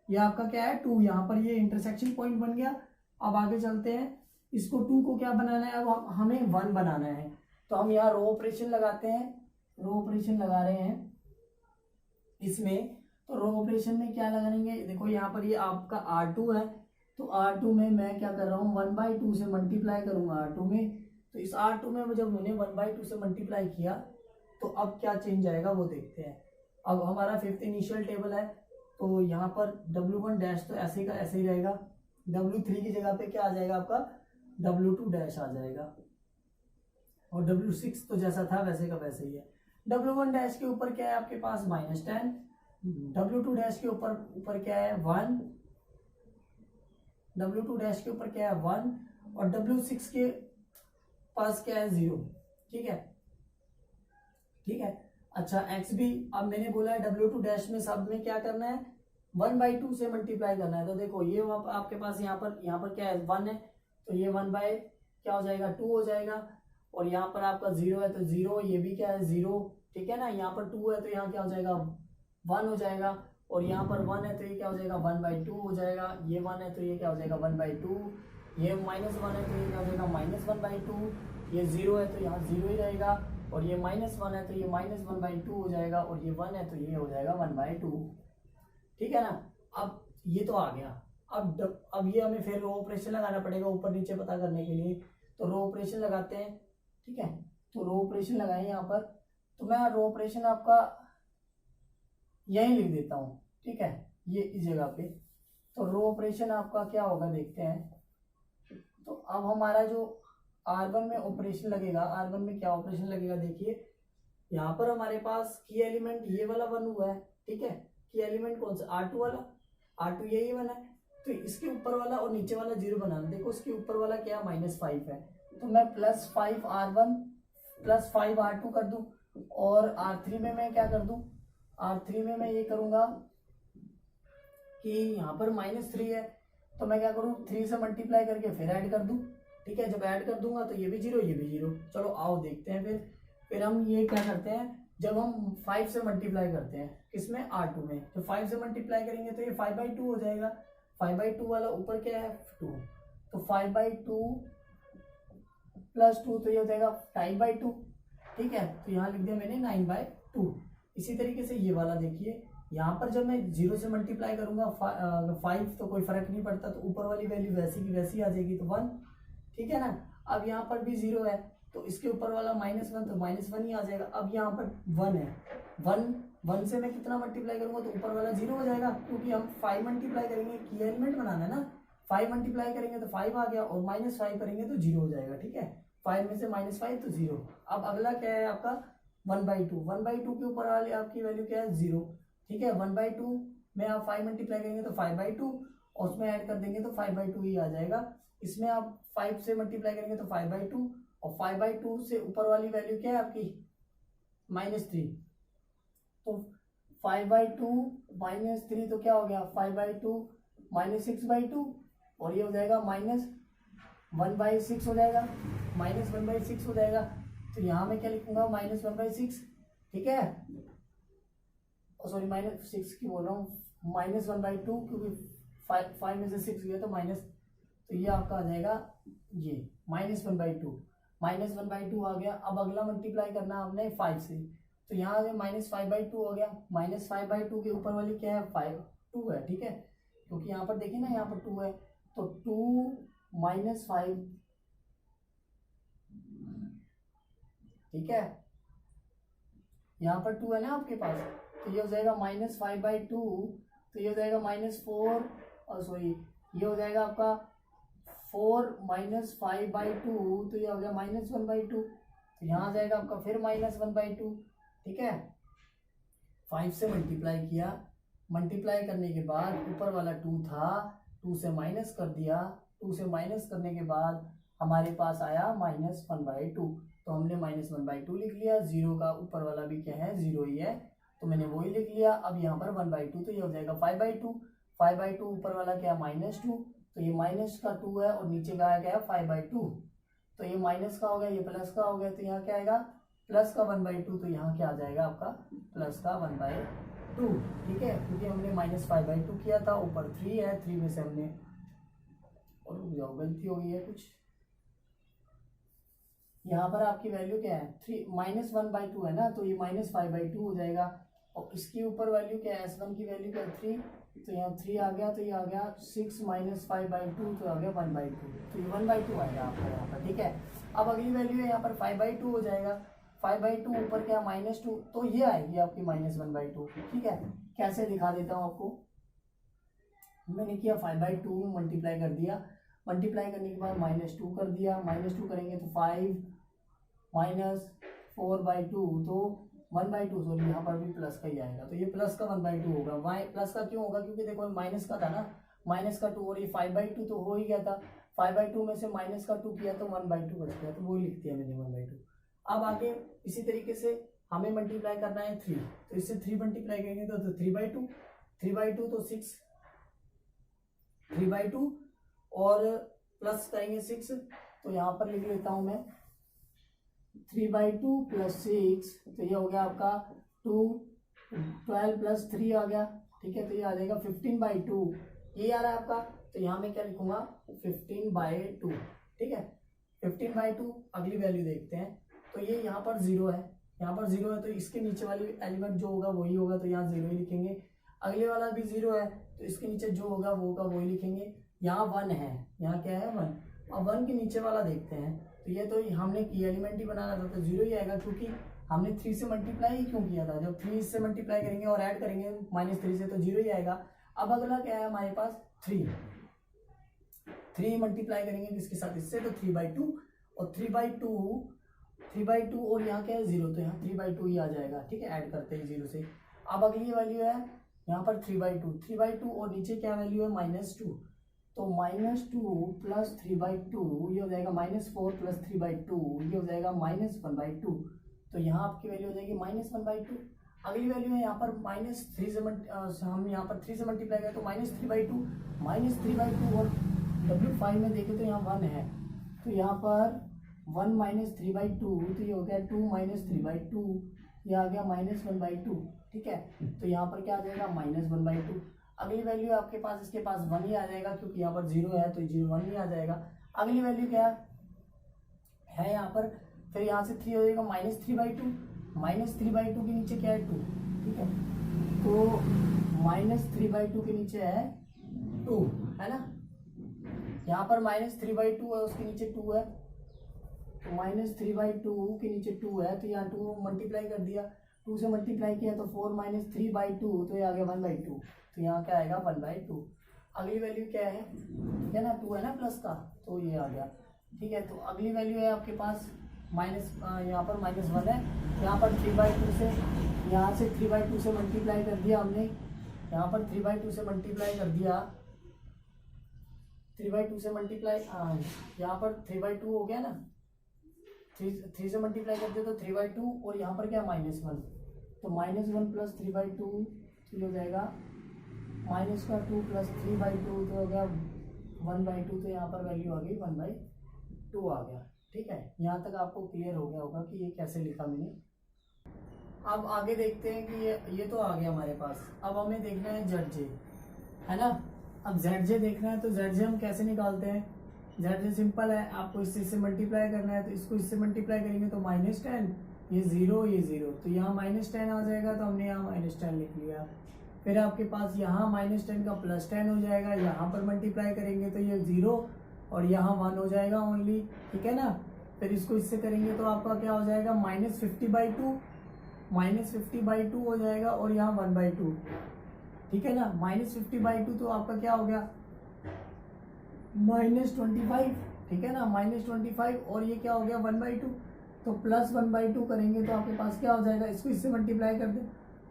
ये आपका क्या है 2, यहाँ पर ये इंटरसेक्शन पॉइंट बन गया। अब आगे चलते हैं, इसको 2 को क्या बनाना है, अब हमें 1 बनाना है, तो हम यहाँ रो ऑपरेशन लगाते हैं, रो ऑपरेशन लगा रहे हैं इसमें, तो रो ऑपरेशन में क्या लगाएंगे, देखो यहाँ पर ये आपका R2 है, तो R2 में मैं क्या कर रहा हूँ 1/2 से मल्टीप्लाई करूंगा R2 में, तो इस R2 में जब मैंने 1/2 से मल्टीप्लाई किया तो अब क्या चेंज आएगा वो देखते हैं। अब हमारा 5th इनिशियल टेबल है, तो यहाँ पर W1 डैश तो ऐसे का ऐसे ही रहेगा, W3 की जगह पे क्या आ जाएगा आपका W2 डैश आ जाएगा, और W6 तो जैसा था वैसे का वैसे ही है। W1 डैश के ऊपर क्या है आपके पास -10, W2 डैश के ऊपर क्या है 1, W2 डैश के ऊपर क्या है 1, और W6 के पास क्या है 0, ठीक है, ठीक है। अच्छा एक्स भी, अब मैंने बोला है W2 डैश में सब में क्या करना है 1/2 से मल्टीप्लाई करना है, तो देखो ये आपके पास यहाँ पर क्या है 1 है, तो ये 1 बाय क्या हो जाएगा 2 हो जाएगा, और यहाँ पर आपका 0 है तो 0, ये भी क्या है 0, ठीक है ना, यहाँ पर 2 है तो यहाँ क्या हो जाएगा 1 हो जाएगा, और यहाँ पर 1 है तो ये क्या हो जाएगा 1/2 हो जाएगा, ये 1 है तो ये क्या हो जाएगा 1/2, ये -1 है तो ये क्या हो जाएगा -1/2, ये 0 है तो यहाँ 0 ही रहेगा, और ये -1 है तो ये -1/2 हो जाएगा, और ये 1 है तो ये हो जाएगा 1/2, ठीक है ना। अब ये तो आ गया, अब ये हमें फिर रो ऑपरेशन लगाना पड़ेगा ऊपर नीचे पता करने के लिए, तो रो ऑपरेशन लगाते हैं, ठीक है, तो रो ऑपरेशन लगाए यहाँ पर, तो मैं रो ऑपरेशन आपका यही लिख देता हूँ, ठीक है, ये इस जगह पे, तो रो ऑपरेशन आपका क्या होगा देखते हैं। तो अब हमारा जो R1 में ऑपरेशन लगेगा, R1 में क्या ऑपरेशन लगेगा देखिए, यहाँ पर हमारे पास की एलिमेंट ये वाला 1 हुआ है, ठीक है, की एलिमेंट कौन सा R2 वाला, R2 यही बना है, तो इसके ऊपर वाला और नीचे वाला 0 बनाना, देखो इसके ऊपर वाला क्या -5 है, तो मैं +5 R1 +5 R2 कर दूं, और R3 में मैं क्या कर दूं, R3 में मैं ये करूंगा कि यहाँ पर -3 है, तो मैं क्या करूँ, 3 से मल्टीप्लाई करके फिर ऐड कर दूँ, ठीक है। जब ऐड कर दूंगा तो ये भी 0 ये भी 0। चलो आओ देखते हैं फिर हम ये क्या करते हैं, जब हम 5 से मल्टीप्लाई करते हैं किसमें, R2 में, तो 5 से मल्टीप्लाई करेंगे तो ये 5/2 हो जाएगा। 5/2 वाला ऊपर क्या है 2, तो 5/2 + 2 तो ये हो जाएगा 9/2, ठीक है। तो यहाँ लिख दिया मैंने 9/2। इसी तरीके से ये वाला देखिए, यहाँ पर जब मैं 0 से मल्टीप्लाई करूंगा 5 तो कोई फर्क नहीं पड़ता, तो ऊपर वाली वैल्यू वैसी की वैसी आ जाएगी, तो 1, ठीक है ना। अब यहाँ पर भी 0 है तो इसके ऊपर वाला -1 तो -1 ही आ जाएगा। अब यहाँ पर 1 है, 1 से मैं कितना मल्टीप्लाई करूंगा तो ऊपर वाला 0 हो जाएगा, क्योंकि हम 5 मल्टीप्लाई करेंगे, की एलिमेंट बनाना है ना। 5 मल्टीप्लाई करेंगे तो 5 आ गया, और -5 करेंगे तो 0 हो जाएगा, ठीक है। 5 में से -5 तो 0। अब अगला क्या है आपका 1/2, 1/2 के ऊपर वाली आपकी वैल्यू क्या है 0, ठीक है। 1/2 में आप 5 मल्टीप्लाई करेंगे तो 5/2, और उसमें ऐड कर देंगे तो 5/2 ही आ जाएगा। इसमें आप 5 से मल्टीप्लाई करेंगे तो 5/2, और 5/2 से ऊपर वाली वैल्यू क्या है आपकी -3, तो 5/2 -3 तो क्या हो गया 5/2 -6/2, और ये हो जाएगा -1/6 हो जाएगा, -1/6 हो जाएगा। तो यहाँ मैं क्या लिखूंगा -1/6, ठीक है। सॉरी -6 की बोल रहा हूँ, -1/2, क्योंकि 5 में से 6 गया तो माइनस, तो ये आपका आ जाएगा ये -1/2, -1/2 आ गया। अब अगला मल्टीप्लाई करना आपने 5 से, तो यहाँ से -5/2 हो गया। -5/2 के ऊपर वाली क्या है 2 है, ठीक है, क्योंकि यहाँ पर देखिए ना, यहाँ पर 2 है, तो 2 - 5, ठीक है। यहाँ पर 2 है ना आपके पास, तो ये हो जाएगा -5/2, तो ये हो जाएगा -4, और सॉरी ये हो जाएगा आपका 4 - 5/2, तो ये हो गया -1/2, तो यहाँ आ जाएगा आपका फिर -1/2, ठीक है। 5 से मल्टीप्लाई किया, मल्टीप्लाई करने के बाद ऊपर वाला 2 था, 2 से माइनस कर दिया, 2 से माइनस करने के बाद हमारे पास आया -1/2, तो हमने -1/2 लिख लिया। 0 का ऊपर वाला भी क्या है 0 ही है, तो मैंने वही लिख लिया। अब यहाँ पर 1/2, तो ये हो जाएगा 5/2, 5/2 ऊपर वाला क्या है -2, तो ये माइनस का 2 है, और नीचे का क्या है 5/2, तो ये माइनस का हो गया, ये प्लस का हो गया, तो यहाँ क्या आएगा प्लस का 1/2, तो यहाँ क्या आ जाएगा आपका प्लस का 1/2, ठीक है, क्योंकि हमने -5/2 किया था, ऊपर 3 है, 3 में से हमने, और गलती हो गई है कुछ, यहाँ पर आपकी वैल्यू क्या है 3 -1/2 है ना, तो ये -5/2 हो जाएगा। और इसके ऊपर वैल्यू क्या है S1 की वैल्यू क्या है 3, तो यहाँ 3 आ गया, तो ये आ गया 6 - 5/2, तो आ गया 1/2, तो ये 1/2 आएगा आपका यहाँ पर, ठीक है। अब अगली वैल्यू है यहाँ पर 5/2 हो जाएगा, 5/2 ऊपर क्या -2, तो ये आएगी आपकी -1/2, ठीक है। कैसे दिखा देता हूँ आपको, मैंने किया 5/2 में मल्टीप्लाई कर दिया, मल्टीप्लाई करने के बाद -2 कर दिया, -2 करेंगे तो 5 - 4/2, तो 1/2, सॉरी यहाँ पर भी प्लस का ही आएगा, तो ये प्लस का 1/2 होगा। वाई प्लस का क्यों होगा, क्योंकि देखो माइनस का था ना, माइनस का 2, और ये 5/2 तो हो ही गया था, 5/2 में से माइनस का 2 किया तो 1/2 बच गया, तो वो लिख दिया मैंने 1/2। अब आगे इसी तरीके से हमें मल्टीप्लाई करना है 3, तो इससे 3 मल्टीप्लाई करेंगे तो 3/2, 3/2 तो 6, 3/2 और प्लस करेंगे 6, तो यहाँ पर लिख लेता हूँ मैं 3/2 + 6, तो ये हो गया आपका 12 + 3 आ गया, ठीक है, तो ये आ जाएगा 15/2, ये आ रहा है आपका, तो यहाँ मैं क्या लिखूंगा 15/2, ठीक है, 15/2। अगली वैल्यू देखते हैं, तो ये यहाँ पर 0 है, यहाँ पर 0 है, तो इसके नीचे वाली एलिमेंट जो होगा वही होगा, तो यहाँ 0 ही लिखेंगे। अगले वाला भी 0 है, तो इसके नीचे जो होगा वो होगा वही लिखेंगे। यहाँ 1 है, यहाँ क्या है 1, अब 1 के नीचे वाला देखते हैं, तो ये तो हमने की एलिमेंट ही बनाना था, तो 0 ही आएगा, क्योंकि हमने 3 से मल्टीप्लाई ही क्यों किया था, जब 3 से मल्टीप्लाई करेंगे और ऐड करेंगे -3 से, तो 0 ही आएगा। अब अगला क्या है हमारे पास 3 मल्टीप्लाई करेंगे किसके साथ, इससे, तो 3/2, और 3/2 और यहाँ क्या है 0, तो यहाँ 3/2 ही आ जाएगा, ठीक है, ऐड करते हैं 0 से। अब अगली वैल्यू है यहाँ पर 3/2 और नीचे क्या वैल्यू है -2, तो -2 + 3/2 ये हो जाएगा -4 + 3/2, ये हो जाएगा -1/2, तो यहाँ आपकी वैल्यू हो जाएगी -1/2। अगली वैल्यू है यहाँ पर -3 से हम यहाँ पर 3 से मल्टीप्लाई करें तो -3/2, -3/2 और W5 में देखें तो यहाँ 1 है, तो यहाँ पर 1 -3/2, तो ये हो गया 2 -3/2, ये आ गया -1/2, ठीक है। तो यहाँ पर क्या आ जाएगा -1/2। अगली वैल्यू आपके पास, इसके पास 1 ही आ जाएगा क्योंकि यहाँ पर 0 है तो 0 1 ही आ जाएगा। अगली वैल्यू क्या है यहाँ पर, फिर यहाँ से 3 हो जाएगा -3/2, -3/2 के नीचे क्या है 2, ठीक है। तो -3/2 के नीचे है 2, है ना। यहाँ पर -3/2 है, उसके नीचे 2 है, तो -3/2 के नीचे 2 है, तो यहाँ 2 मल्टीप्लाई कर दिया, 2 से मल्टीप्लाई किया तो 4 -3/2, तो ये आ गया 1/2, तो यहाँ क्या आएगा 1/2। अगली वैल्यू क्या है ना, 2 है ना प्लस का, तो ये आ गया, ठीक है। तो अगली वैल्यू है आपके पास यहाँ पर -1 है, यहाँ पर 3/2 से, यहाँ से 3/2 से मल्टीप्लाई कर दिया हमने, यहाँ पर 3/2 से मल्टीप्लाई कर दिया, 3/2 से मल्टीप्लाई, यहाँ पर 3/2 हो गया ना, 3 से मल्टीप्लाई कर दिया तो 3/2, और यहाँ पर क्या -1, तो -1 प्लस 3/2, तो हो जाएगा -2 प्लस 3/2, तो हो गया 1/2, तो यहाँ पर वैल्यू आ गई 1/2 आ गया, ठीक है। यहाँ तक आपको क्लियर हो गया होगा कि ये कैसे लिखा मैंने। अब आगे देखते हैं कि ये तो आ गया हमारे पास। अब हमें देखना है ZJ, है ना। अब ZJ देखना है तो ZJ हम कैसे निकालते हैं, ZJ सिंपल है, आपको इससे मल्टीप्लाई करना है, तो इसको इससे मल्टीप्लाई करेंगे तो -10, ये 0, ये 0, तो यहाँ -10 आ जाएगा, तो हमने यहाँ -10 लिख लिया। फिर आपके पास यहाँ -10 का +10 हो जाएगा, यहाँ पर मल्टीप्लाई करेंगे तो ये 0 और यहाँ 1 हो जाएगा ओनली, ठीक है ना। फिर इसको इससे करेंगे तो आपका क्या हो जाएगा -50/2, -50/2 हो जाएगा, और यहाँ 1/2, ठीक है ना। -50/2 तो आपका क्या हो गया -25, ठीक है ना, -25, और ये क्या हो गया 1/2, तो +1/2 करेंगे तो आपके पास क्या हो जाएगा, इसको इससे मल्टीप्लाई कर दें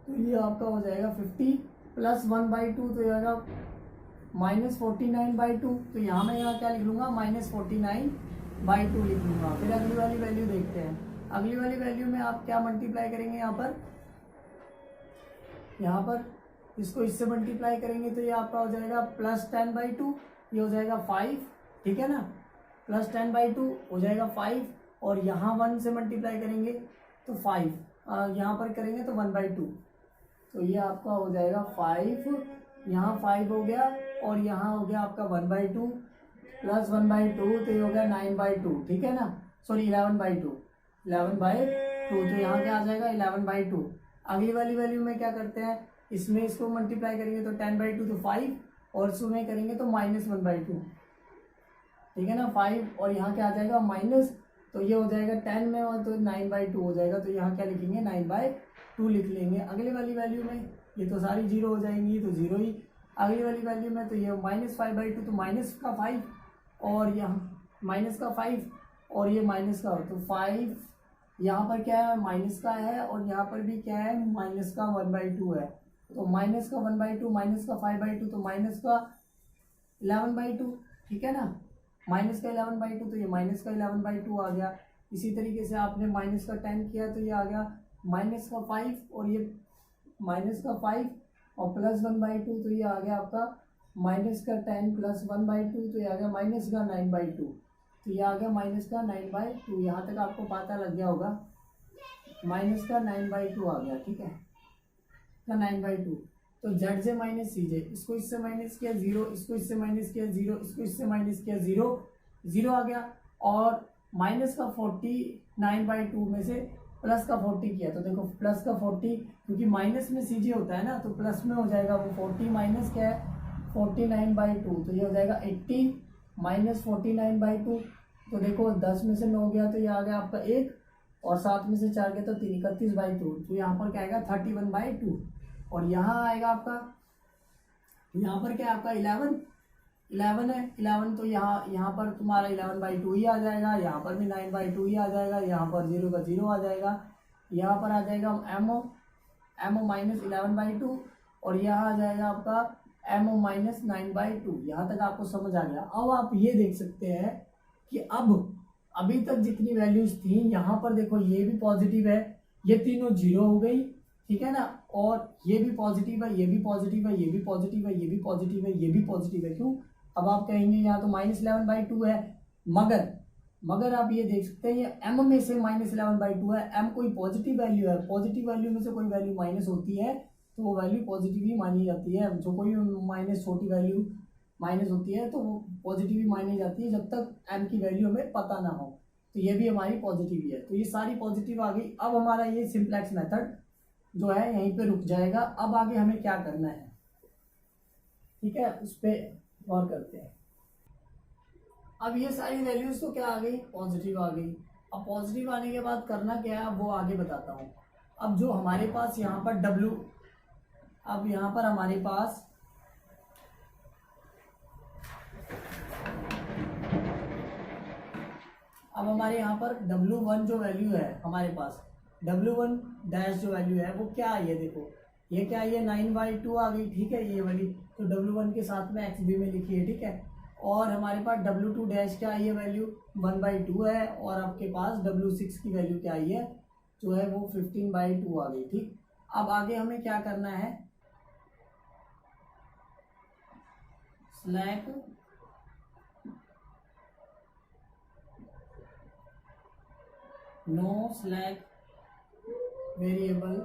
तो ये आपका हो जाएगा 50 + 1/2, तो ये आएगा -49/2, तो यहाँ मैं क्या लिख लूँगा -49/2 लिख लूँगा। फिर अगली वाली वैल्यू देखते हैं। अगली वाली वैल्यू में आप क्या मल्टीप्लाई करेंगे, यहाँ पर इसको इससे मल्टीप्लाई करेंगे तो ये आपका हो जाएगा +10/2, ये हो जाएगा 5, ठीक है ना, +10/2 हो जाएगा 5, और यहाँ 1 से मल्टीप्लाई करेंगे तो 5, यहाँ पर करेंगे तो 1/2, तो ये आपका हो जाएगा 5, यहाँ 5 हो गया, और यहाँ हो गया आपका 1/2 + 1/2, तो ये हो गया 9/2, ठीक है ना, सॉरी 11/2, तो यहाँ क्या आ जाएगा 11/2। अगली वाली वैल्यू में क्या करते हैं, इसमें इसको मल्टीप्लाई करेंगे तो 10/2 तो 5, और इसमें करेंगे तो -1/2, ठीक है ना, 5, और यहाँ क्या आ जाएगा माइनस, तो ये हो जाएगा 10 में, और तो 9/2 हो जाएगा, तो यहाँ क्या लिखेंगे 9/2 लिख लेंगे। अगली वाली वैल्यू में ये तो सारी 0 हो जाएंगी, तो 0 ही। अगली वाली वैल्यू में तो ये -5/2, तो -5, और यहाँ -5, और ये माइनस का, तो 5 यहाँ पर क्या है माइनस का है, और यहाँ पर भी क्या है माइनस का 1/2 है, तो माइनस का 1/2 माइनस का 5/2, तो माइनस का 11/2, ठीक है ना, माइनस का 11/2, तो ये माइनस का 11/2 आ गया। इसी तरीके से आपने माइनस का 10 किया तो ये आ गया माइनस का 5, और ये माइनस का 5 और +1/2, तो ये आ गया आपका माइनस का 10 + 1/2, तो ये आ गया माइनस का 9/2, तो ये आ गया माइनस का 9/2। यहाँ तक आपको पता लग गया होगा, माइनस का 9/2 आ गया, ठीक है, का 9/2। तो ZJ - CJ, इसको इससे माइनस किया 0, इसको इससे माइनस किया 0, इसको इससे माइनस किया 0, 0 आ गया, और माइनस का 49/2 में से प्लस का 40 किया, तो देखो प्लस का 40, क्योंकि माइनस में CJ होता है ना, तो प्लस में हो जाएगा वो 40 माइनस क्या है 49/2, तो ये हो जाएगा 80 - 49/2, तो देखो 10 में से 9 गया तो ये आ गया आपका 1, और 7 में से 4 गया तो 3, 31/2, तो यहाँ पर क्या आएगा 31/2, और यहाँ आएगा आपका, यहाँ पर क्या आपका 11 है, 11, तो यहाँ पर तुम्हारा 11/2 ही आ जाएगा, यहाँ पर भी 9/2 ही आ जाएगा, यहाँ पर 0 का 0 आ जाएगा, यहाँ पर आ जाएगा MO -11/2, और यहाँ आ जाएगा आपका MO -9/2। यहाँ तक आपको समझ आ गया। अब आप ये देख सकते हैं कि अभी तक जितनी वैल्यूज थी, यहाँ पर देखो ये भी पॉजिटिव है, ये तीनों 0 हो गई, ठीक है ना। और ये भी पॉजिटिव है, ये भी पॉजिटिव है, ये भी पॉजिटिव है, ये भी पॉजिटिव है, ये भी पॉजिटिव है। क्यों? अब आप कहेंगे यहाँ तो -11/2 है, मगर आप ये देख सकते हैं ये m में से -11/2 है। m कोई पॉजिटिव वैल्यू है, पॉजिटिव वैल्यू में से कोई वैल्यू माइनस होती है तो वो वैल्यू पॉजिटिव ही मानी जाती है। जो कोई माइनस छोटी वैल्यू माइनस होती है तो वो पॉजिटिव ही मानी जाती है जब तक m की वैल्यू हमें पता ना हो। तो ये भी हमारी पॉजिटिव ही है, तो ये सारी पॉजिटिव आ गई। अब हमारा ये सिंप्लेक्स मेथड जो है यहीं पे रुक जाएगा। अब आगे हमें क्या करना है, ठीक है, उस पर गौर करते हैं। अब ये सारी वैल्यूज तो क्या आ गई, पॉजिटिव आ गई। अब पॉजिटिव आने के बाद करना क्या है वो आगे बताता हूँ। अब जो हमारे पास यहाँ पर W, अब यहाँ पर हमारे पास अब हमारे यहाँ पर W1 जो वैल्यू है हमारे पास, W1 डैश जो वैल्यू है वो क्या आई है, देखो ये क्या आई है, 9/2 आ गई, ठीक है, ये वाली। तो W1 के साथ में XB में लिखी है, ठीक है। और हमारे पास W2 डैश क्या आई है वैल्यू, 1/2 है। और आपके पास W6 की वैल्यू क्या आई है, जो है वो 15/2 आ गई, ठीक। अब आगे हमें क्या करना है, slack no slack variable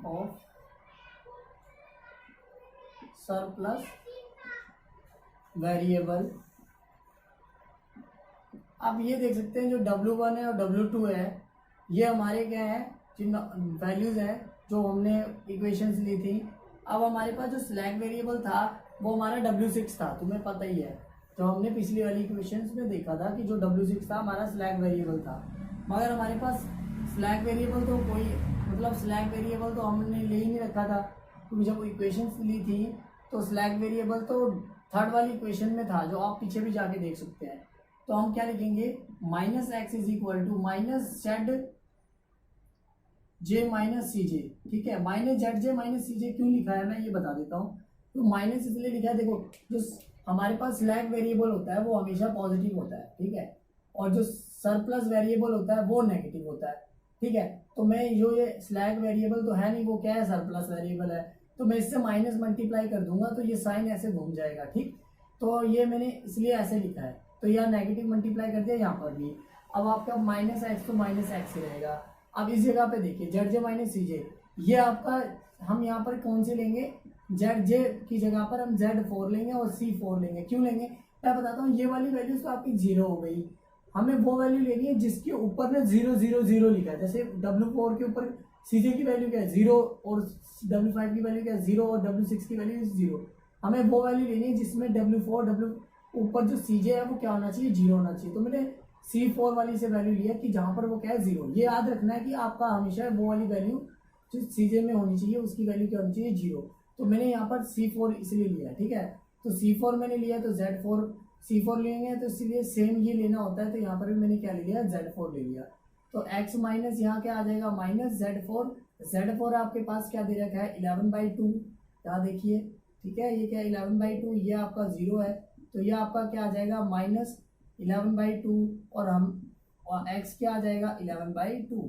of surplus variable. अब ये देख सकते हैं जो W1 है और W2 है ये हमारे क्या है, जिन वैल्यूज है जो हमने इक्वेशंस ली थी। अब हमारे पास जो स्लैक वेरिएबल था वो हमारा W6 था, तुम्हें पता ही है, जो हमने पिछली वाली इक्वेशंस में देखा था कि जो W6 था हमारा स्लैक वेरिएबल था। मगर हमारे पास स्लैक वेरिएबल तो कोई मतलब स्लैक वेरिएबल तो हमने ले ही नहीं रखा था, क्योंकि जब इक्वेशंस ली थी तो स्लैक वेरिएबल तो थर्ड वाली इक्वेशन में था, जो आप पीछे भी जाके देख सकते हैं। तो हम क्या लिखेंगे, -x is equal to -ZJ-CJ, ठीक है। -ZJ-CJ क्यों लिखा है मैं ये बता देता हूँ। तो माइनस इसलिए लिखा है, देखो जो हमारे पास स्लैक वेरिएबल होता है वो हमेशा पॉजिटिव होता है, ठीक है, और जो सरप्लस वेरिएबल होता है वो नेगेटिव होता है, ठीक है। तो मैं जो ये स्लैक वेरिएबल तो है नहीं, वो क्या है, सरप्लस वेरिएबल है, तो मैं इससे माइनस मल्टीप्लाई कर दूंगा तो ये साइन ऐसे घूम जाएगा, ठीक। तो ये मैंने इसलिए ऐसे लिखा है, तो यहाँ नेगेटिव मल्टीप्लाई कर दिया यहाँ पर भी। अब आपका -x तो -x ही रहेगा। अब इस जगह पे देखिए ZJ-CJ, ये आपका हम यहाँ पर कौन से लेंगे, ZJ की जगह पर हम Z4 लेंगे और C4 लेंगे। क्यों लेंगे मैं बताता हूँ। ये वाली वैल्यूज तो आपकी 0 हो गई, हमें वो वैल्यू लेनी है जिसके ऊपर में 0 0 0 लिखा है। जैसे W4 के ऊपर CJ की वैल्यू क्या है 0 और W5 की वैल्यू क्या है 0 और W6 की वैल्यू 0। हमें वो वैल्यू लेनी है जिसमें W4 ऊपर जो CJ है वो क्या होना चाहिए, 0 होना चाहिए। तो मैंने C4 वाली से वैल्यू लिया कि जहाँ पर वो क्या है 0। ये याद रखना है कि आपका हमेशा वो वाली वैल्यू जो CJ में होनी चाहिए उसकी वैल्यू क्या होनी चाहिए, 0। तो मैंने यहाँ पर C4 इसलिए लिया, ठीक है। तो C4 मैंने लिया तो Z4 C4 लेंगे तो इसलिए सेम ये लेना होता है, तो यहाँ पर भी मैंने क्या ले लिया, Z4 ले लिया। तो x माइनस यहाँ क्या आ जाएगा, -Z4 आपके पास क्या दे रखा है 11/2, यहाँ देखिए, ठीक है, ये क्या 11/2, ये आपका 0 है, तो ये आपका क्या आ जाएगा -11/2 और x क्या आ जाएगा 11/2,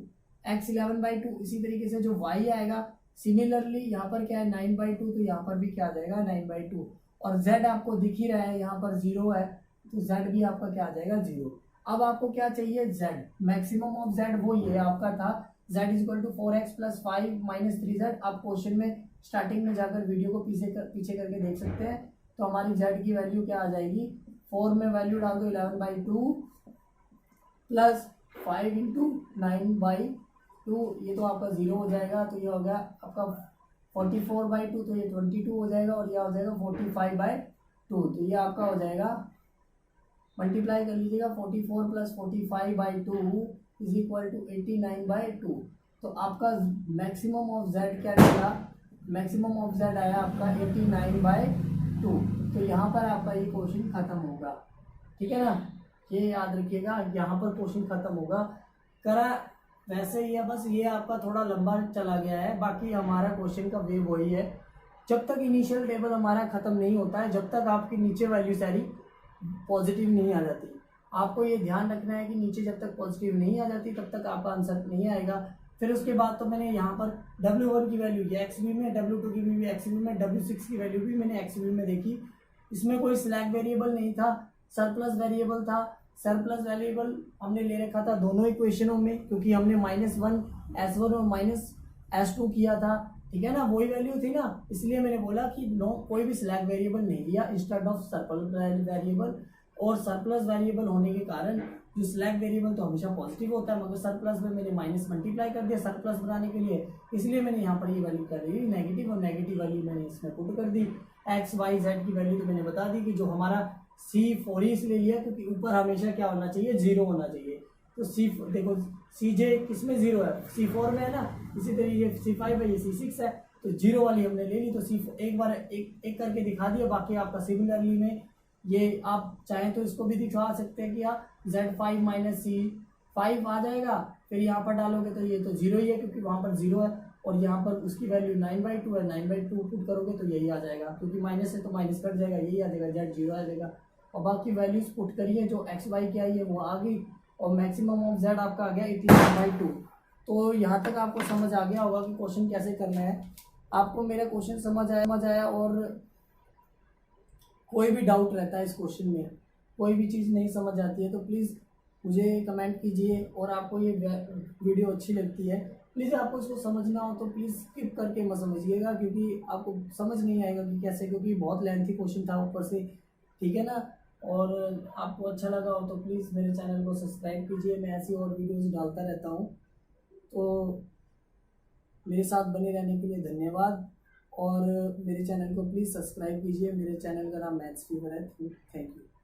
x 11/2। इसी तरीके से जो y आएगा सिमिलरली यहाँ पर क्या है 9/2, तो यहाँ पर भी क्या आ जाएगा 9/2। और z आपको दिख ही रहा है यहाँ पर 0 है, तो z भी आपका क्या आ जाएगा 0। अब आपको क्या चाहिए, z, मैक्सिमम ऑफ z वो ये आपका था z = 4x + 5 - 3z। आप क्वेश्चन में स्टार्टिंग में जाकर वीडियो को पीछे करके देख सकते हैं। तो हमारी z की वैल्यू क्या आ जाएगी, 4 में वैल्यू डाल दो 11/2 + 5 × 9/2, ये तो आपका 0 हो जाएगा। तो ये हो गया आपका 44/2, तो ये 22 हो जाएगा, और यह हो जाएगा 45/2। तो ये आपका हो जाएगा, मल्टीप्लाई कर लीजिएगा, 44 + 45/2 = 89/2। तो आपका मैक्सिमम ऑफ z क्या रहेगा, मैक्सिमम ऑफ z आया आपका 89/2। तो यहाँ पर आपका ये क्वेश्चन खत्म होगा, ठीक है ना, ये याद रखिएगा, यहाँ पर क्वेश्चन खत्म होगा। करा वैसे ही है, बस ये आपका थोड़ा लंबा चला गया है, बाकी हमारा क्वेश्चन का वे वही है। जब तक इनिशियल टेबल हमारा खत्म नहीं होता है, जब तक आपकी नीचे वैल्यू सारी पॉजिटिव नहीं आ जाती। आपको ये ध्यान रखना है कि नीचे जब तक पॉजिटिव नहीं आ जाती तब तक आपका आंसर नहीं आएगा। फिर उसके बाद तो मैंने यहाँ पर W1 की वैल्यू ये XV में, W2 की भी XV में, W6 की वैल्यू भी मैंने XV में देखी। इसमें कोई स्लैक वेरिएबल नहीं था, सरप्लस वेरिएबल था। सरप्लस वेरिएबल हमने ले रखा था दोनों इक्वेशनों में, क्योंकि हमने -1 S1 और -S2 किया था, ठीक है ना, वही वैल्यू थी ना, इसलिए मैंने बोला कि नो, कोई भी स्लैक वेरिएबल नहीं लिया इंस्टेड ऑफ सरप्लस वेरिएबल। और सरप्लस वेरिएबल होने के कारण जो स्लैक वेरिएबल तो हमेशा पॉजिटिव होता है, मगर सरप्लस में मैंने माइनस मल्टीप्लाई कर दिया सरप्लस बनाने के लिए, इसलिए मैंने यहाँ पर ये वैल्यू कर दी नेगेटिव, और नेगेटिव वैल्यू मैंने इसमें पुट कर दी। एक्स वाई जेड की वैल्यू तो मैंने बता दी कि जो हमारा C4 ही इसलिए लिया क्योंकि ऊपर हमेशा क्या होना चाहिए, 0 होना चाहिए। तो सी देखो CJ किस में 0 है, C4 में है ना, इसी तरीके ये C5 है, ये C6 है, तो 0 वाली हमने ले ली। तो एक बार एक करके दिखा दिया। बाकी आपका सिमिलरली में ये आप चाहें तो इसको भी दिखा सकते हैं कि आप Z5 - C5 आ जाएगा, फिर यहाँ पर डालोगे तो ये तो 0 ही है क्योंकि वहाँ पर 0 है, और यहाँ पर उसकी वैल्यू 9/2 है, 9/2 पुट करोगे तो यही आ जाएगा, क्योंकि माइनस है तो माइनस कट जाएगा, यही आ जाएगा, Z0 आ जाएगा। और बाकी वैल्यूज पुट करिए, जो XY की आई है वो आ गई, और मैक्सिमम ऑफ Z आपका आ गया 89/2। तो यहाँ तक आपको समझ आ गया होगा कि क्वेश्चन कैसे करना है। आपको मेरा क्वेश्चन समझ आया, और कोई भी डाउट रहता है इस क्वेश्चन में, कोई भी चीज़ नहीं समझ आती है तो प्लीज़ मुझे कमेंट कीजिए। और आपको ये वीडियो अच्छी लगती है, प्लीज़ आपको इसको समझना हो तो प्लीज़ स्किप करके मत समझिएगा, क्योंकि आपको समझ नहीं आएगा कि कैसे, क्योंकि बहुत लेंथी क्वेश्चन था ऊपर से, ठीक है ना। और आपको अच्छा लगा हो तो प्लीज़ मेरे चैनल को सब्सक्राइब कीजिए, मैं ऐसी और वीडियोज़ डालता रहता हूँ। तो मेरे साथ बने रहने के लिए धन्यवाद, और मेरे चैनल को प्लीज़ सब्सक्राइब कीजिए। मेरे चैनल का नाम मैथ्स फीवर है। Thank you.